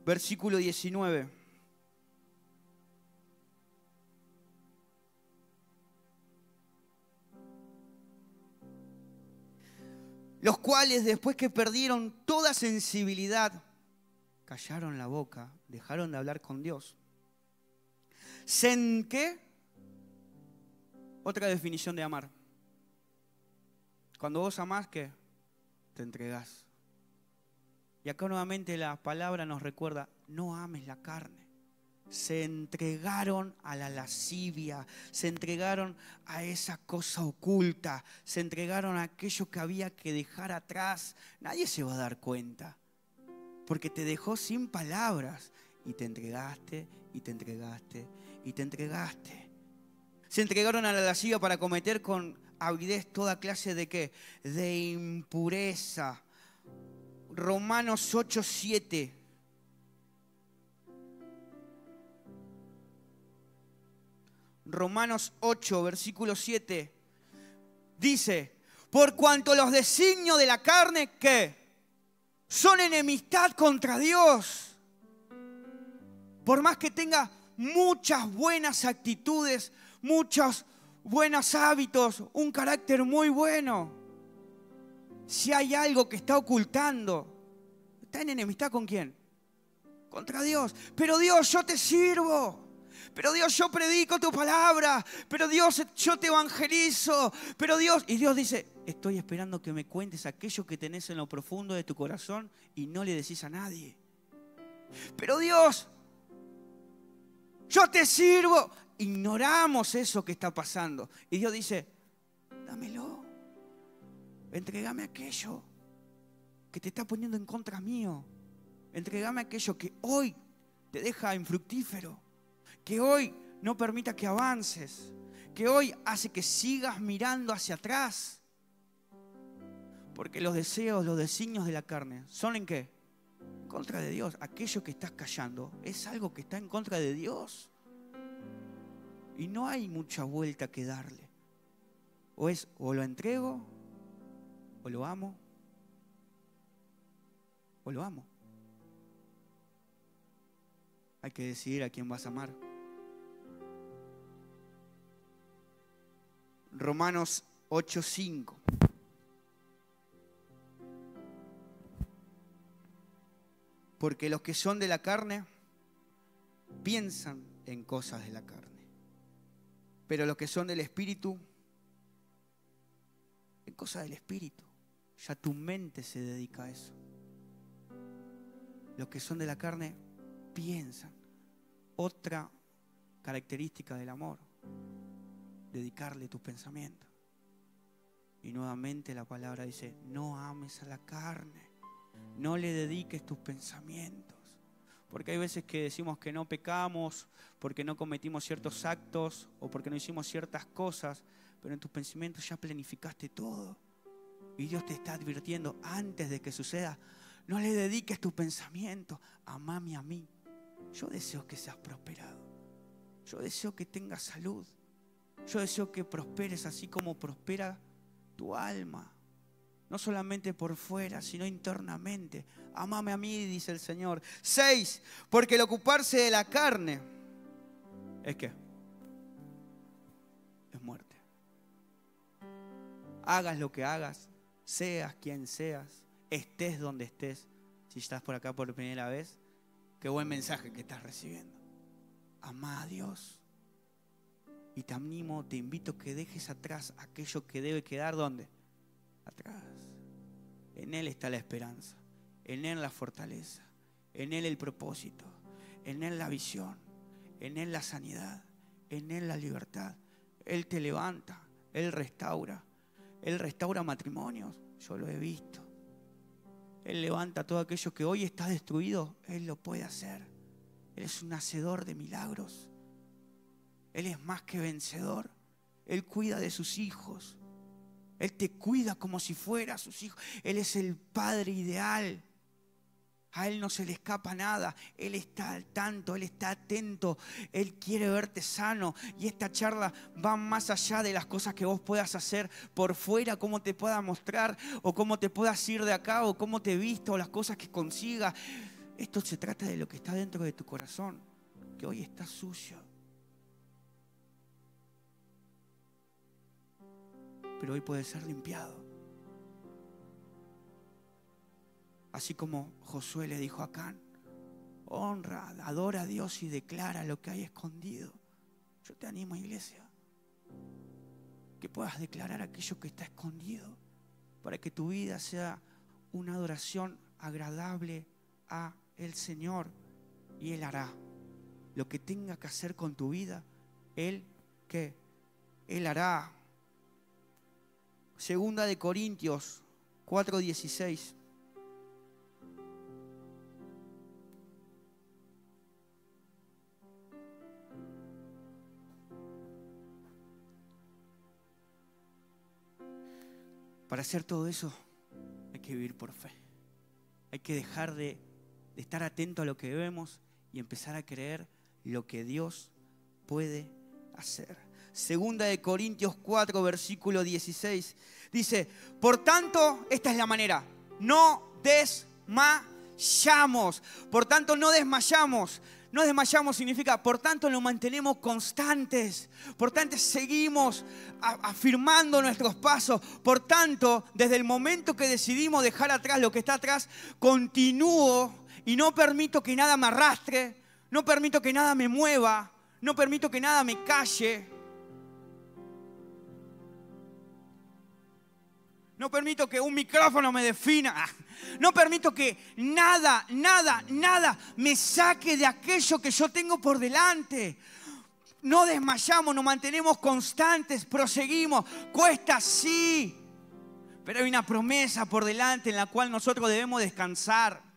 Versículo 19. Los cuales, después que perdieron toda sensibilidad, callaron la boca, dejaron de hablar con Dios. ¿Qué? Otra definición de amar. Cuando vos amás, ¿qué? Te entregás. Y acá nuevamente la palabra nos recuerda, no ames la carne. Se entregaron a la lascivia, se entregaron a esa cosa oculta, se entregaron a aquello que había que dejar atrás. Nadie se va a dar cuenta, porque te dejó sin palabras y te entregaste, y te entregaste, y te entregaste. Se entregaron a la lascivia para cometer con avidez toda clase de ¿qué? De impureza. Romanos 8:7. Romanos 8, versículo 7, dice, por cuanto los designios de la carne, ¿qué? Son enemistad contra Dios. Por más que tenga muchas buenas actitudes, muchos buenos hábitos, un carácter muy bueno, si hay algo que está ocultando, ¿está en enemistad con quién? Contra Dios. Pero Dios, yo te sirvo. Pero Dios, yo predico tu palabra. Pero Dios, yo te evangelizo. Pero Dios, y Dios dice, estoy esperando que me cuentes aquello que tenés en lo profundo de tu corazón y no le decís a nadie. Pero Dios, yo te sirvo. Ignoramos eso que está pasando. Y Dios dice, dámelo. Entrégame aquello que te está poniendo en contra mío. Entrégame aquello que hoy te deja infructífero. Que hoy no permita que avances, que hoy hace que sigas mirando hacia atrás. Porque los deseos, los designios de la carne, ¿son en qué? En contra de Dios. Aquello que estás callando es algo que está en contra de Dios. Y no hay mucha vuelta que darle. O lo entrego, o lo amo, o lo amo. Hay que decidir a quién vas a amar. Romanos 8:5. Porque los que son de la carne piensan en cosas de la carne, pero los que son del Espíritu, en cosas del Espíritu. Ya tu mente se dedica a eso. Los que son de la carne piensan. Otra característica del amor, dedicarle tus pensamientos. Y nuevamente la palabra dice, no ames a la carne, no le dediques tus pensamientos. Porque hay veces que decimos que no pecamos, porque no cometimos ciertos actos o porque no hicimos ciertas cosas, pero en tus pensamientos ya planificaste todo. Y Dios te está advirtiendo antes de que suceda, no le dediques tu pensamiento, amame a mí. Yo deseo que seas prosperado. Yo deseo que tengas salud. Yo deseo que prosperes así como prospera tu alma. No solamente por fuera, sino internamente. Amame a mí, dice el Señor. 6, porque el ocuparse de la carne, ¿es qué? Es muerte. Hagas lo que hagas, seas quien seas, estés donde estés. Si estás por acá por primera vez, qué buen mensaje que estás recibiendo. Amá a Dios. Y te animo, te invito a que dejes atrás aquello que debe quedar, ¿dónde? Atrás. En Él está la esperanza, en Él la fortaleza, en Él el propósito, en Él la visión, en Él la sanidad, en Él la libertad. Él te levanta, Él restaura matrimonios, yo lo he visto. Él levanta todo aquello que hoy está destruido, Él lo puede hacer. Él es un hacedor de milagros. Él es más que vencedor. Él cuida de sus hijos. Él te cuida como si fuera sus hijos. Él es el padre ideal. A Él no se le escapa nada. Él está al tanto, Él está atento. Él quiere verte sano. Y esta charla va más allá de las cosas que vos puedas hacer por fuera, cómo te pueda mostrar, o cómo te puedas ir de acá, o cómo te vistas, o las cosas que consigas. Esto se trata de lo que está dentro de tu corazón, que hoy está sucio. Pero hoy puede ser limpiado. Así como Josué le dijo a Acán, honra, adora a Dios y declara lo que hay escondido. Yo te animo, iglesia, que puedas declarar aquello que está escondido, para que tu vida sea una adoración agradable a el Señor. Y Él hará lo que tenga que hacer con tu vida. Él hará. Segunda de Corintios 4:16. Para hacer todo eso hay que vivir por fe. Hay que dejar de estar atento a lo que vemos y empezar a creer lo que Dios puede hacer. Segunda de Corintios 4, versículo 16. Dice, por tanto, esta es la manera. No desmayamos. Por tanto, no desmayamos. No desmayamos significa, por tanto, nos mantenemos constantes. Por tanto, seguimos afirmando nuestros pasos. Por tanto, desde el momento que decidimos dejar atrás lo que está atrás, continúo y no permito que nada me arrastre. No permito que nada me mueva. No permito que nada me calle. No permito que un micrófono me defina. No permito que nada me saque de aquello que yo tengo por delante. No desmayamos, nos mantenemos constantes, proseguimos. Cuesta, sí, pero hay una promesa por delante en la cual nosotros debemos descansar.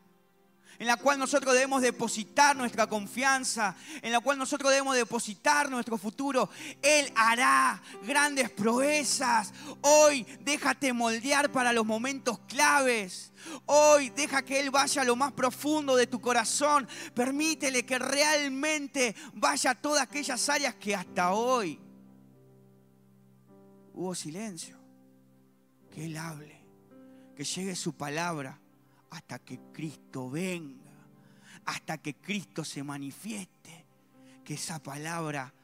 En la cual nosotros debemos depositar nuestra confianza, en la cual nosotros debemos depositar nuestro futuro. Él hará grandes proezas. Hoy déjate moldear para los momentos claves. Hoy deja que Él vaya a lo más profundo de tu corazón. Permítele que realmente vaya a todas aquellas áreas que hasta hoy hubo silencio. Que Él hable, que llegue su palabra. Hasta que Cristo venga, hasta que Cristo se manifieste, que esa palabra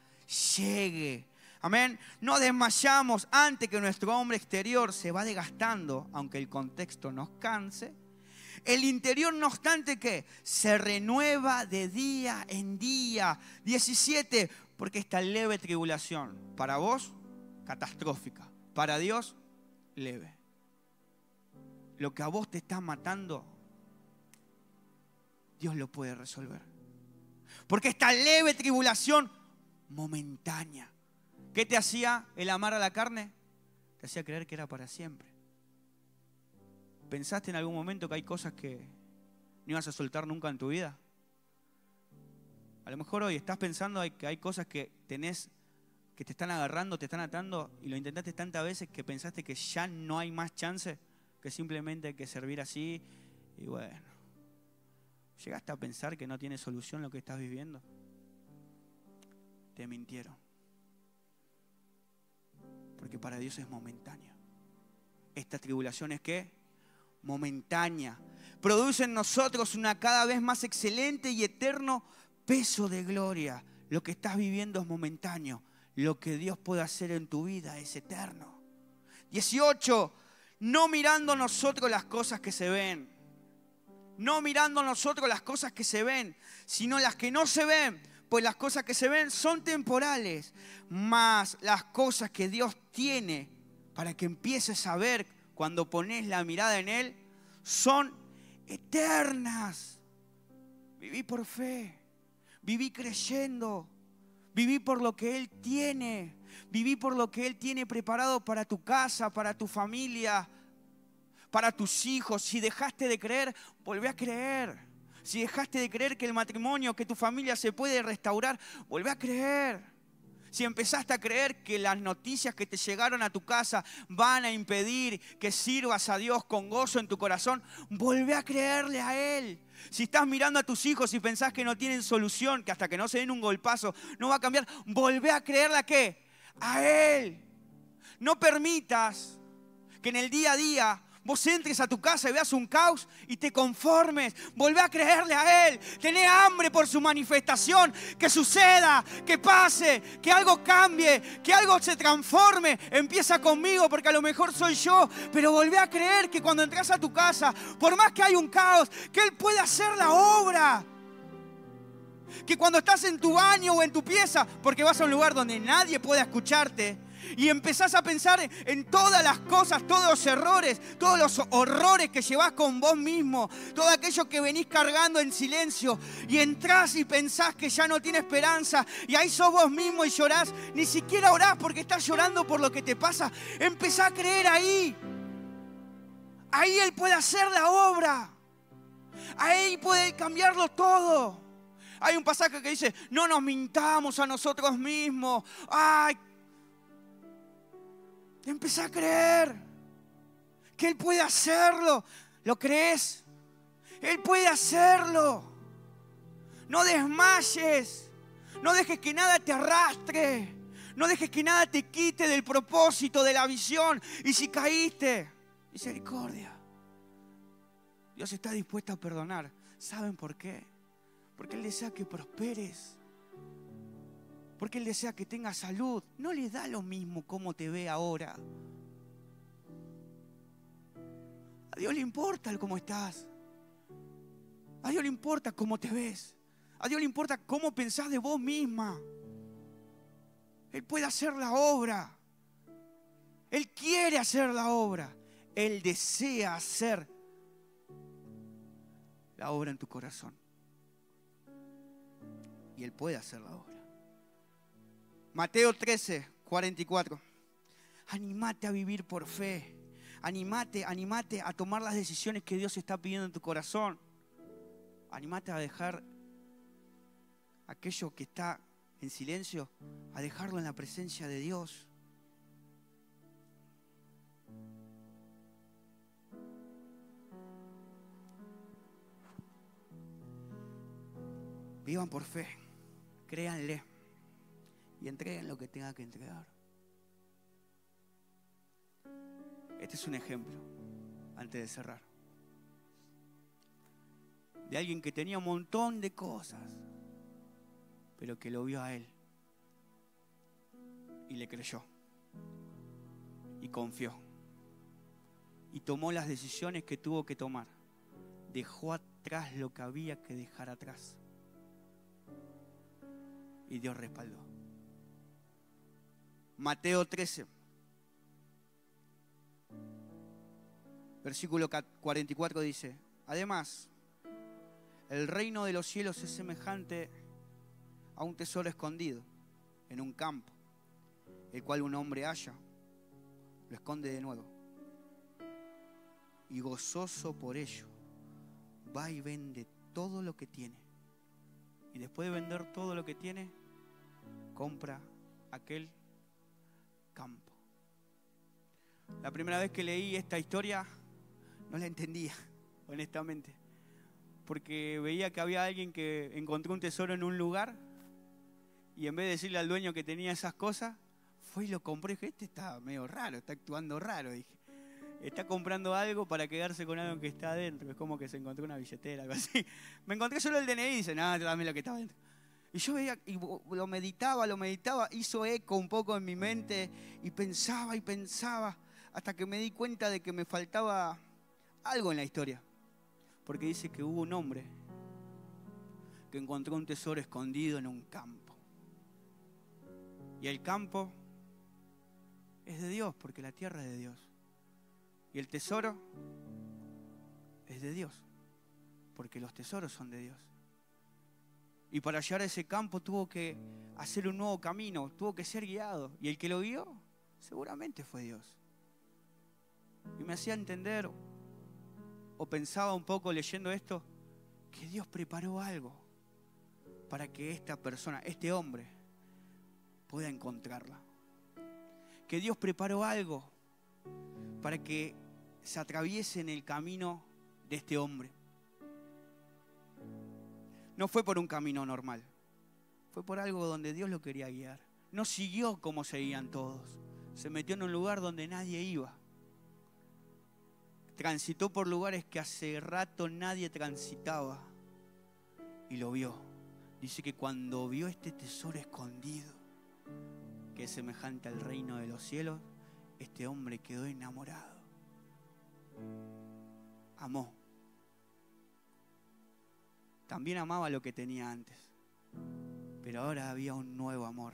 llegue. Amén. No desmayamos antes que nuestro hombre exterior se va desgastando, aunque el contexto nos canse. El interior, no obstante, que se renueva de día en día. 17, porque esta leve tribulación, para vos, catastrófica. Para Dios, leve. Lo que a vos te está matando, Dios lo puede resolver. Porque esta leve tribulación momentánea, ¿qué te hacía el amar a la carne? Te hacía creer que era para siempre. ¿Pensaste en algún momento que hay cosas que no ibas a soltar nunca en tu vida? A lo mejor hoy estás pensando que hay cosas que tenés, que te están agarrando, te están atando, y lo intentaste tantas veces que pensaste que ya no hay más chance, que simplemente hay que servir así. Y bueno, ¿llegaste a pensar que no tiene solución lo que estás viviendo? Te mintieron. Porque para Dios es momentáneo. Esta tribulación es ¿qué? Momentánea. Produce en nosotros una cada vez más excelente y eterno peso de gloria. Lo que estás viviendo es momentáneo. Lo que Dios puede hacer en tu vida es eterno. 18. No mirando nosotros las cosas que se ven. No mirando nosotros las cosas que se ven, sino las que no se ven. Pues las cosas que se ven son temporales, mas las cosas que Dios tiene para que empieces a ver cuando pones la mirada en Él son eternas. Viví por fe, viví creyendo, viví por lo que Él tiene, viví por lo que Él tiene preparado para tu casa, para tu familia, para tus hijos. Si dejaste de creer, volvé a creer. Si dejaste de creer que el matrimonio, que tu familia se puede restaurar, volvé a creer. Si empezaste a creer que las noticias que te llegaron a tu casa van a impedir que sirvas a Dios con gozo en tu corazón, volvé a creerle a Él. Si estás mirando a tus hijos y pensás que no tienen solución, que hasta que no se den un golpazo no va a cambiar, volvé a creerle ¿a qué? A Él. No permitas que en el día a día vos entres a tu casa y veas un caos y te conformes. Volvé a creerle a Él. Tené hambre por su manifestación. Que suceda, que pase, que algo cambie, que algo se transforme. Empieza conmigo porque a lo mejor soy yo. Pero volvé a creer que cuando entras a tu casa, por más que hay un caos, que Él puede hacer la obra. Que cuando estás en tu baño o en tu pieza, porque vas a un lugar donde nadie pueda escucharte, y empezás a pensar en todas las cosas, todos los errores, todos los horrores que llevás con vos mismo, todo aquello que venís cargando en silencio, y entrás y pensás que ya no tiene esperanza, y ahí sos vos mismo y llorás. Ni siquiera orás porque estás llorando por lo que te pasa. Empezá a creer ahí. Ahí Él puede hacer la obra. Ahí puede cambiarlo todo. Hay un pasaje que dice: no nos mintamos a nosotros mismos. Ay, empecé a creer que Él puede hacerlo. ¿Lo crees? Él puede hacerlo. No desmayes. No dejes que nada te arrastre. No dejes que nada te quite del propósito, de la visión. Y si caíste, misericordia. Dios está dispuesto a perdonar. ¿Saben por qué? Porque Él desea que prosperes. Porque Él desea que tengas salud. No le da lo mismo cómo te ve ahora. A Dios le importa el cómo estás. A Dios le importa cómo te ves. A Dios le importa cómo pensás de vos misma. Él puede hacer la obra. Él quiere hacer la obra. Él desea hacer la obra en tu corazón. Y Él puede hacer la obra. Mateo 13, 44. Anímate a vivir por fe. Anímate a tomar las decisiones que Dios está pidiendo en tu corazón. Anímate a dejar aquello que está en silencio, a dejarlo en la presencia de Dios. Vivan por fe, créanle y entreguen lo que tenga que entregar. Este es un ejemplo, antes de cerrar, de alguien que tenía un montón de cosas, pero que lo vio a Él y le creyó y confió y tomó las decisiones que tuvo que tomar. Dejó atrás lo que había que dejar atrás y Dios respaldó. Mateo 13, versículo 44 dice: además, el reino de los cielos es semejante a un tesoro escondido en un campo, el cual un hombre halla, lo esconde de nuevo, y gozoso por ello va y vende todo lo que tiene y después de vender todo lo que tiene, compra aquel campo. La primera vez que leí esta historia no la entendía, honestamente, porque veía que había alguien que encontró un tesoro en un lugar y en vez de decirle al dueño que tenía esas cosas, fue y lo compró. Y dije, este está medio raro, está actuando raro, dije. Está comprando algo para quedarse con algo que está adentro. Es como que se encontró una billetera, algo así. Me encontré solo el DNI y dice, no, dame lo que estaba adentro. Y yo veía, y lo meditaba, hizo eco un poco en mi mente y pensaba, hasta que me di cuenta de que me faltaba algo en la historia. Porque dice que hubo un hombre que encontró un tesoro escondido en un campo. Y el campo es de Dios, porque la tierra es de Dios. Y el tesoro es de Dios, porque los tesoros son de Dios. Y para llegar a ese campo tuvo que hacer un nuevo camino, tuvo que ser guiado. Y el que lo guió, seguramente fue Dios. Y me hacía entender, o pensaba un poco leyendo esto, que Dios preparó algo para que esta persona, este hombre, pueda encontrarla. Que Dios preparó algo para que se atraviese en el camino de este hombre. No fue por un camino normal, fue por algo donde Dios lo quería guiar. No siguió como seguían todos, se metió en un lugar donde nadie iba. Transitó por lugares que hace rato nadie transitaba y lo vio. Dice que cuando vio este tesoro escondido, que es semejante al reino de los cielos, este hombre quedó enamorado. Amó. También amaba lo que tenía antes, pero ahora había un nuevo amor.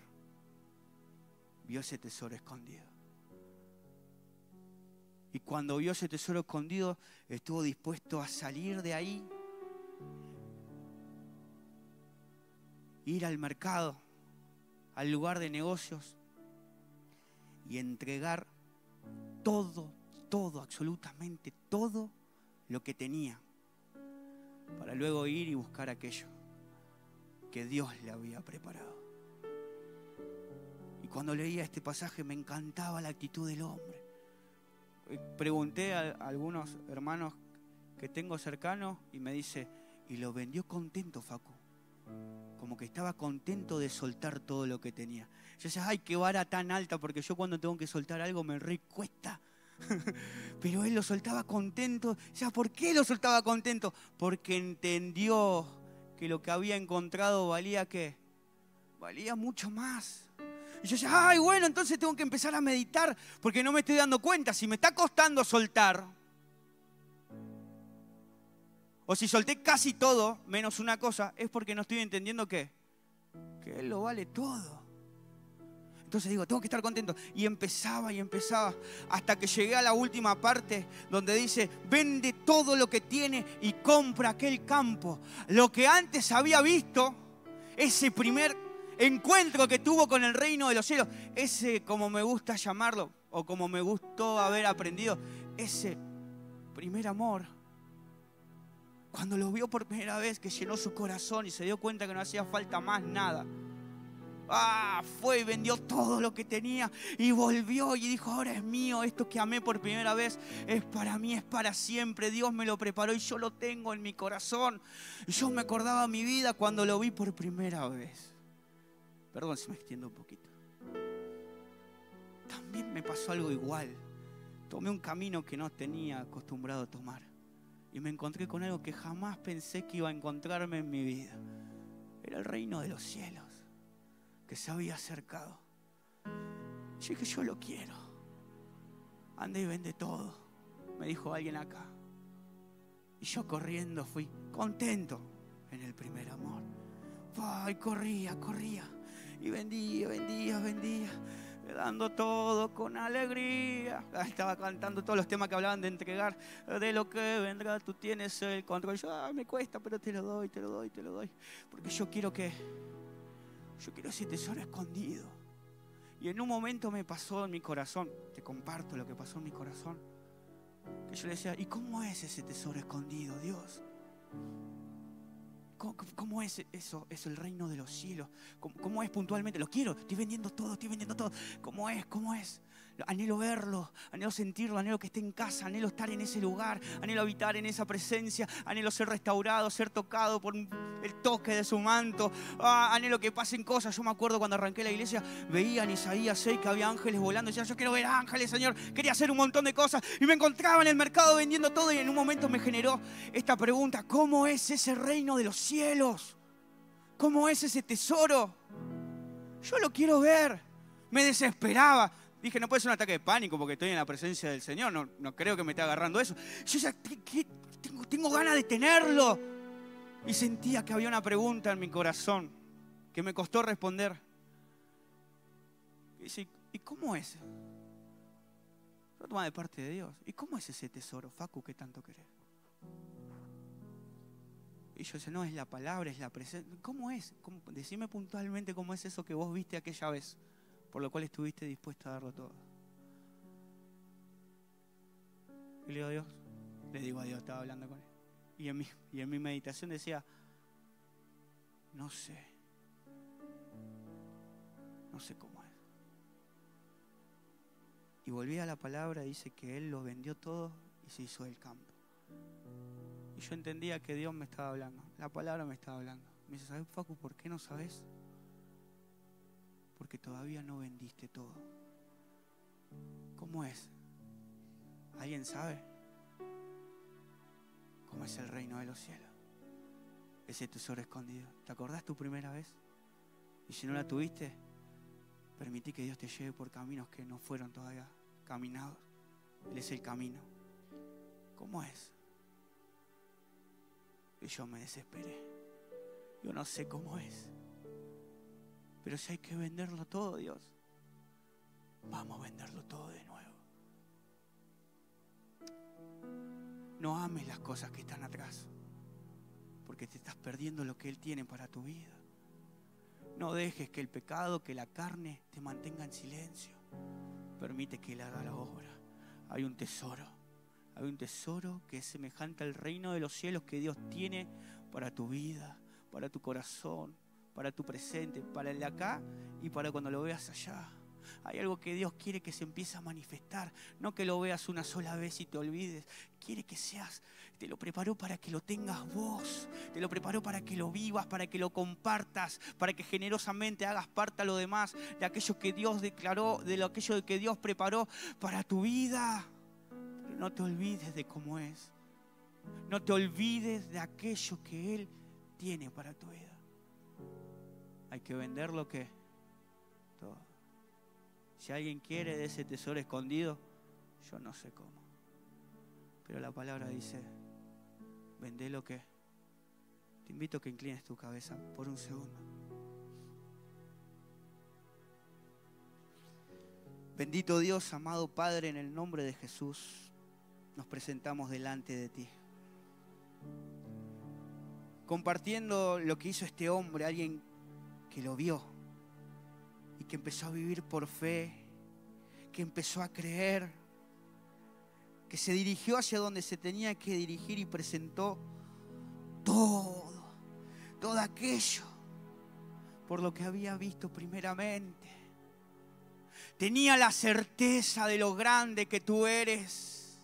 Vio ese tesoro escondido. Y cuando vio ese tesoro escondido, estuvo dispuesto a salir de ahí, ir al mercado, al lugar de negocios y entregar todo, absolutamente todo lo que tenía, para luego ir y buscar aquello que Dios le había preparado. Y cuando leía este pasaje me encantaba la actitud del hombre. Pregunté a algunos hermanos que tengo cercanos y me dice, y lo vendió contento, Facu. Como que estaba contento de soltar todo lo que tenía. Yo decía, ay, qué vara tan alta, porque yo cuando tengo que soltar algo me recuesta. Pero él lo soltaba contento. O sea, ¿por qué lo soltaba contento? Porque entendió que lo que había encontrado valía, ¿qué? Valía mucho más. Y yo decía, ay, bueno, entonces tengo que empezar a meditar, porque no me estoy dando cuenta. Si me está costando soltar, o si solté casi todo, menos una cosa, es porque no estoy entendiendo que Él lo vale todo. Entonces digo, tengo que estar contento. Y empezaba, hasta que llegué a la última parte donde dice, vende todo lo que tiene y compra aquel campo. Lo que antes había visto, ese primer encuentro que tuvo con el reino de los cielos, ese, como me gusta llamarlo, o como me gustó haber aprendido, ese primer amor. Cuando lo vio por primera vez, que llenó su corazón y se dio cuenta que no hacía falta más nada. Fue y vendió todo lo que tenía y volvió y dijo, ahora es mío, esto que amé por primera vez es para mí, es para siempre. Dios me lo preparó y yo lo tengo en mi corazón. Yo me acordaba mi vida cuando lo vi por primera vez. Perdón si me extiendo un poquito. También me pasó algo igual. Tomé un camino que no tenía acostumbrado a tomar y me encontré con algo que jamás pensé que iba a encontrarme en mi vida. Era el reino de los cielos que se había acercado. Yo dije, yo lo quiero. Anda y vende todo, me dijo alguien acá. Y yo corriendo fui, contento en el primer amor. Y corría. Y vendía, dando todo con alegría. Estaba cantando todos los temas que hablaban de entregar. De lo que vendrá, tú tienes el control. Yo, me cuesta, pero te lo doy. Porque yo quiero ese tesoro escondido. Y en un momento me pasó en mi corazón, te comparto lo que pasó en mi corazón, que yo le decía, ¿y cómo es ese tesoro escondido, Dios? ¿Cómo es eso, el reino de los cielos? ¿Cómo es puntualmente? Lo quiero, estoy vendiendo todo. ¿Cómo es? Anhelo verlo, anhelo sentirlo, anhelo que esté en casa, anhelo estar en ese lugar, anhelo habitar en esa presencia, anhelo ser restaurado, ser tocado por el toque de su manto. Anhelo que pasen cosas. Yo me acuerdo cuando arranqué la iglesia, veía en Isaías 6 que había ángeles volando. Decía, yo quiero ver ángeles, Señor. Quería hacer un montón de cosas y me encontraba en el mercado vendiendo todo, y en un momento me generó esta pregunta: ¿cómo es ese reino de los cielos? ¿Cómo es ese tesoro? Yo lo quiero ver. Me desesperaba. Dije, no puede ser un ataque de pánico porque estoy en la presencia del Señor. No creo que me esté agarrando eso. Yo ya tengo ganas de tenerlo. Y sentía que había una pregunta en mi corazón que me costó responder. Y dice, ¿y cómo es? Lo toma de parte de Dios. ¿Y cómo es ese tesoro, Facu, que tanto querés? Y yo decía, no, es la palabra, es la presencia. ¿Cómo es? Decime puntualmente cómo es eso que vos viste aquella vez, por lo cual estuviste dispuesto a darlo todo. Y le digo a Dios, estaba hablando con él. Y en mi meditación decía, no sé cómo es. Y volví a la palabra, dice que Él lo vendió todo y se hizo del campo. Y yo entendía que Dios me estaba hablando, la palabra me estaba hablando. Me dice, ¿sabes, Facu, por qué no sabes? Porque todavía no vendiste todo. ¿Cómo es? ¿Alguien sabe? ¿Cómo es el reino de los cielos? Ese tesoro escondido. ¿Te acordás tu primera vez? Y si no la tuviste, permití que Dios te lleve por caminos que no fueron todavía caminados. Él es el camino. ¿Cómo es? Y yo me desesperé. Yo no sé cómo es. Pero si hay que venderlo todo, Dios, vamos a venderlo todo de nuevo. No ames las cosas que están atrás, porque te estás perdiendo lo que Él tiene para tu vida. No dejes que el pecado, que la carne te mantenga en silencio. Permite que Él haga la obra. Hay un tesoro que es semejante al reino de los cielos que Dios tiene para tu vida, para tu corazón, para tu presente, para el de acá y para cuando lo veas allá. Hay algo que Dios quiere que se empiece a manifestar, no que lo veas una sola vez y te olvides. Quiere que seas, te lo preparó para que lo tengas vos, te lo preparó para que lo vivas, para que lo compartas, para que generosamente hagas parte a lo demás de aquello que Dios declaró, de aquello que Dios preparó para tu vida. Pero no te olvides de cómo es, no te olvides de aquello que Él tiene para tu vida. Hay que vender lo que todo. Si alguien quiere de ese tesoro escondido, yo no sé cómo. Pero la palabra dice, vendé lo que. Te invito a que inclines tu cabeza por un segundo. Bendito Dios, amado Padre, en el nombre de Jesús, nos presentamos delante de ti. Compartiendo lo que hizo este hombre, alguien que lo vio y que empezó a vivir por fe, que empezó a creer, que se dirigió hacia donde se tenía que dirigir y presentó todo aquello por lo que había visto primeramente. Tenía la certeza de lo grande que tú eres.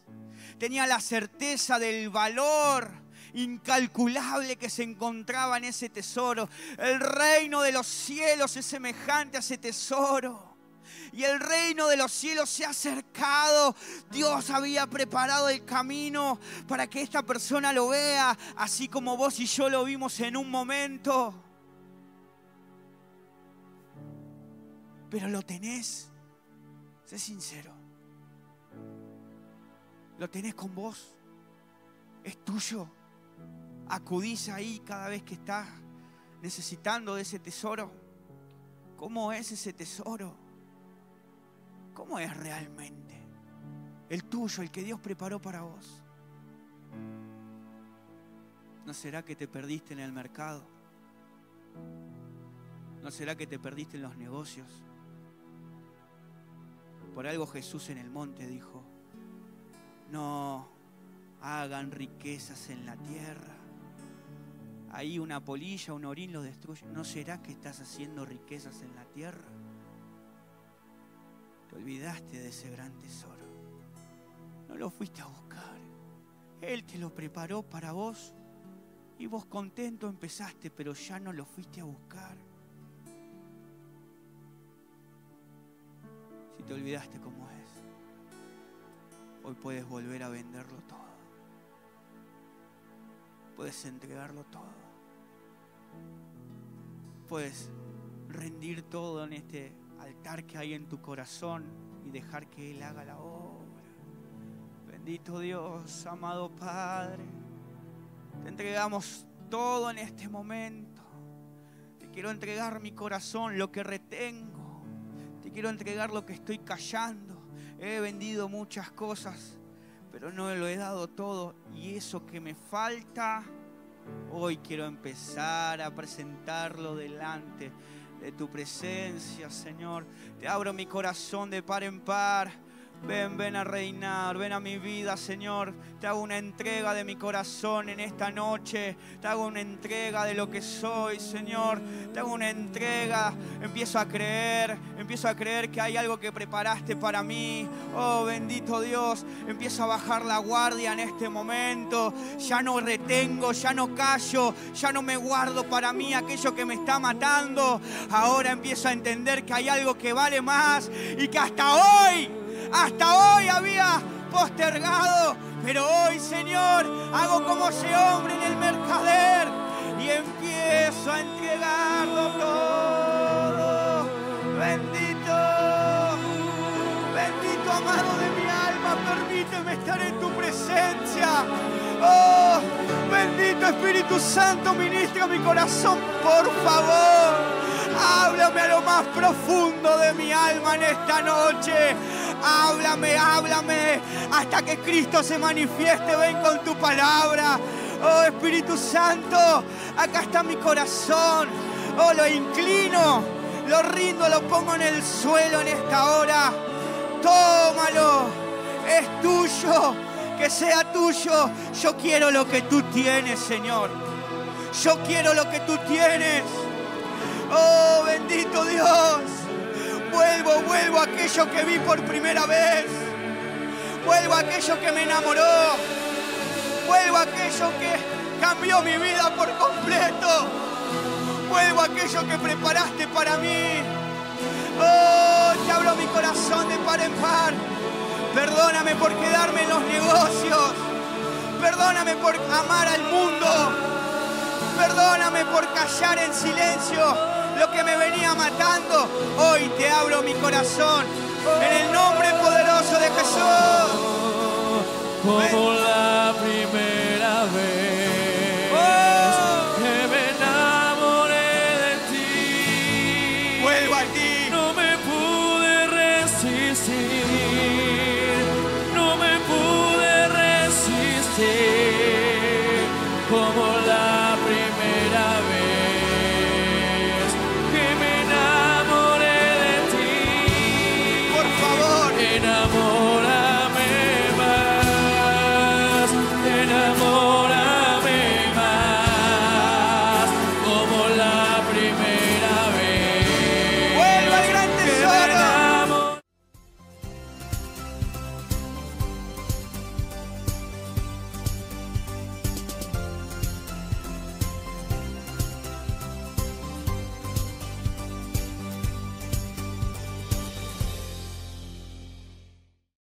Tenía la certeza del valor incalculable que se encontraba en ese tesoro. El reino de los cielos es semejante a ese tesoro. Y el reino de los cielos se ha acercado. Dios había preparado el camino para que esta persona lo vea, así como vos y yo lo vimos en un momento. Pero lo tenés. Sé sincero. Lo tenés con vos. Es tuyo. Acudís ahí cada vez que estás necesitando de ese tesoro. ¿Cómo es ese tesoro? ¿Cómo es realmente? El tuyo, el que Dios preparó para vos. ¿No será que te perdiste en el mercado? ¿No será que te perdiste en los negocios? Por algo Jesús en el monte dijo, no hagan riquezas en la tierra. ahí una polilla, un orín lo destruye. ¿No será que estás haciendo riquezas en la tierra? Te olvidaste de ese gran tesoro. No lo fuiste a buscar. Él te lo preparó para vos y vos contento empezaste, pero ya no lo fuiste a buscar. Si te olvidaste cómo es, hoy puedes volver a venderlo todo. Puedes entregarlo todo. Puedes rendir todo en este altar que hay en tu corazón y dejar que Él haga la obra. Bendito Dios, amado Padre, te entregamos todo en este momento. Te quiero entregar mi corazón, lo que retengo. Te quiero entregar lo que estoy callando. He vendido muchas cosas, pero no lo he dado todo. Y eso que me falta, hoy quiero empezar a presentarlo delante de tu presencia, Señor. Te abro mi corazón de par en par. Ven a reinar, ven a mi vida, Señor. Te hago una entrega de mi corazón en esta noche. Te hago una entrega de lo que soy, Señor. Te hago una entrega. Empiezo a creer que hay algo que preparaste para mí. Oh, bendito Dios. Empiezo a bajar la guardia en este momento. Ya no retengo, ya no callo, ya no me guardo para mí aquello que me está matando. Ahora empiezo a entender que hay algo que vale más y que hasta hoy había postergado, pero hoy, Señor, hago como ese hombre en el mercader y empiezo a entregarlo todo. Bendito, amado de mi alma, permíteme estar en tu presencia. Oh, bendito Espíritu Santo, ministra mi corazón, por favor. Háblame a lo más profundo de mi alma en esta noche. Háblame hasta que Cristo se manifieste. Ven con tu palabra. Oh, Espíritu Santo, acá está mi corazón. Oh, lo inclino, lo rindo, lo pongo en el suelo en esta hora. Tómalo, es tuyo, que sea tuyo. Yo quiero lo que tú tienes, Señor. Yo quiero lo que tú tienes. Oh, bendito Dios. Vuelvo a aquello que vi por primera vez. Vuelvo a aquello que me enamoró. Vuelvo a aquello que cambió mi vida por completo. Vuelvo a aquello que preparaste para mí. Oh, te abro mi corazón de par en par. Perdóname por quedarme en los negocios. Perdóname por amar al mundo. Perdóname por callar en silencio lo que me venía matando. Hoy te abro mi corazón en el nombre poderoso de Jesús. Como la primera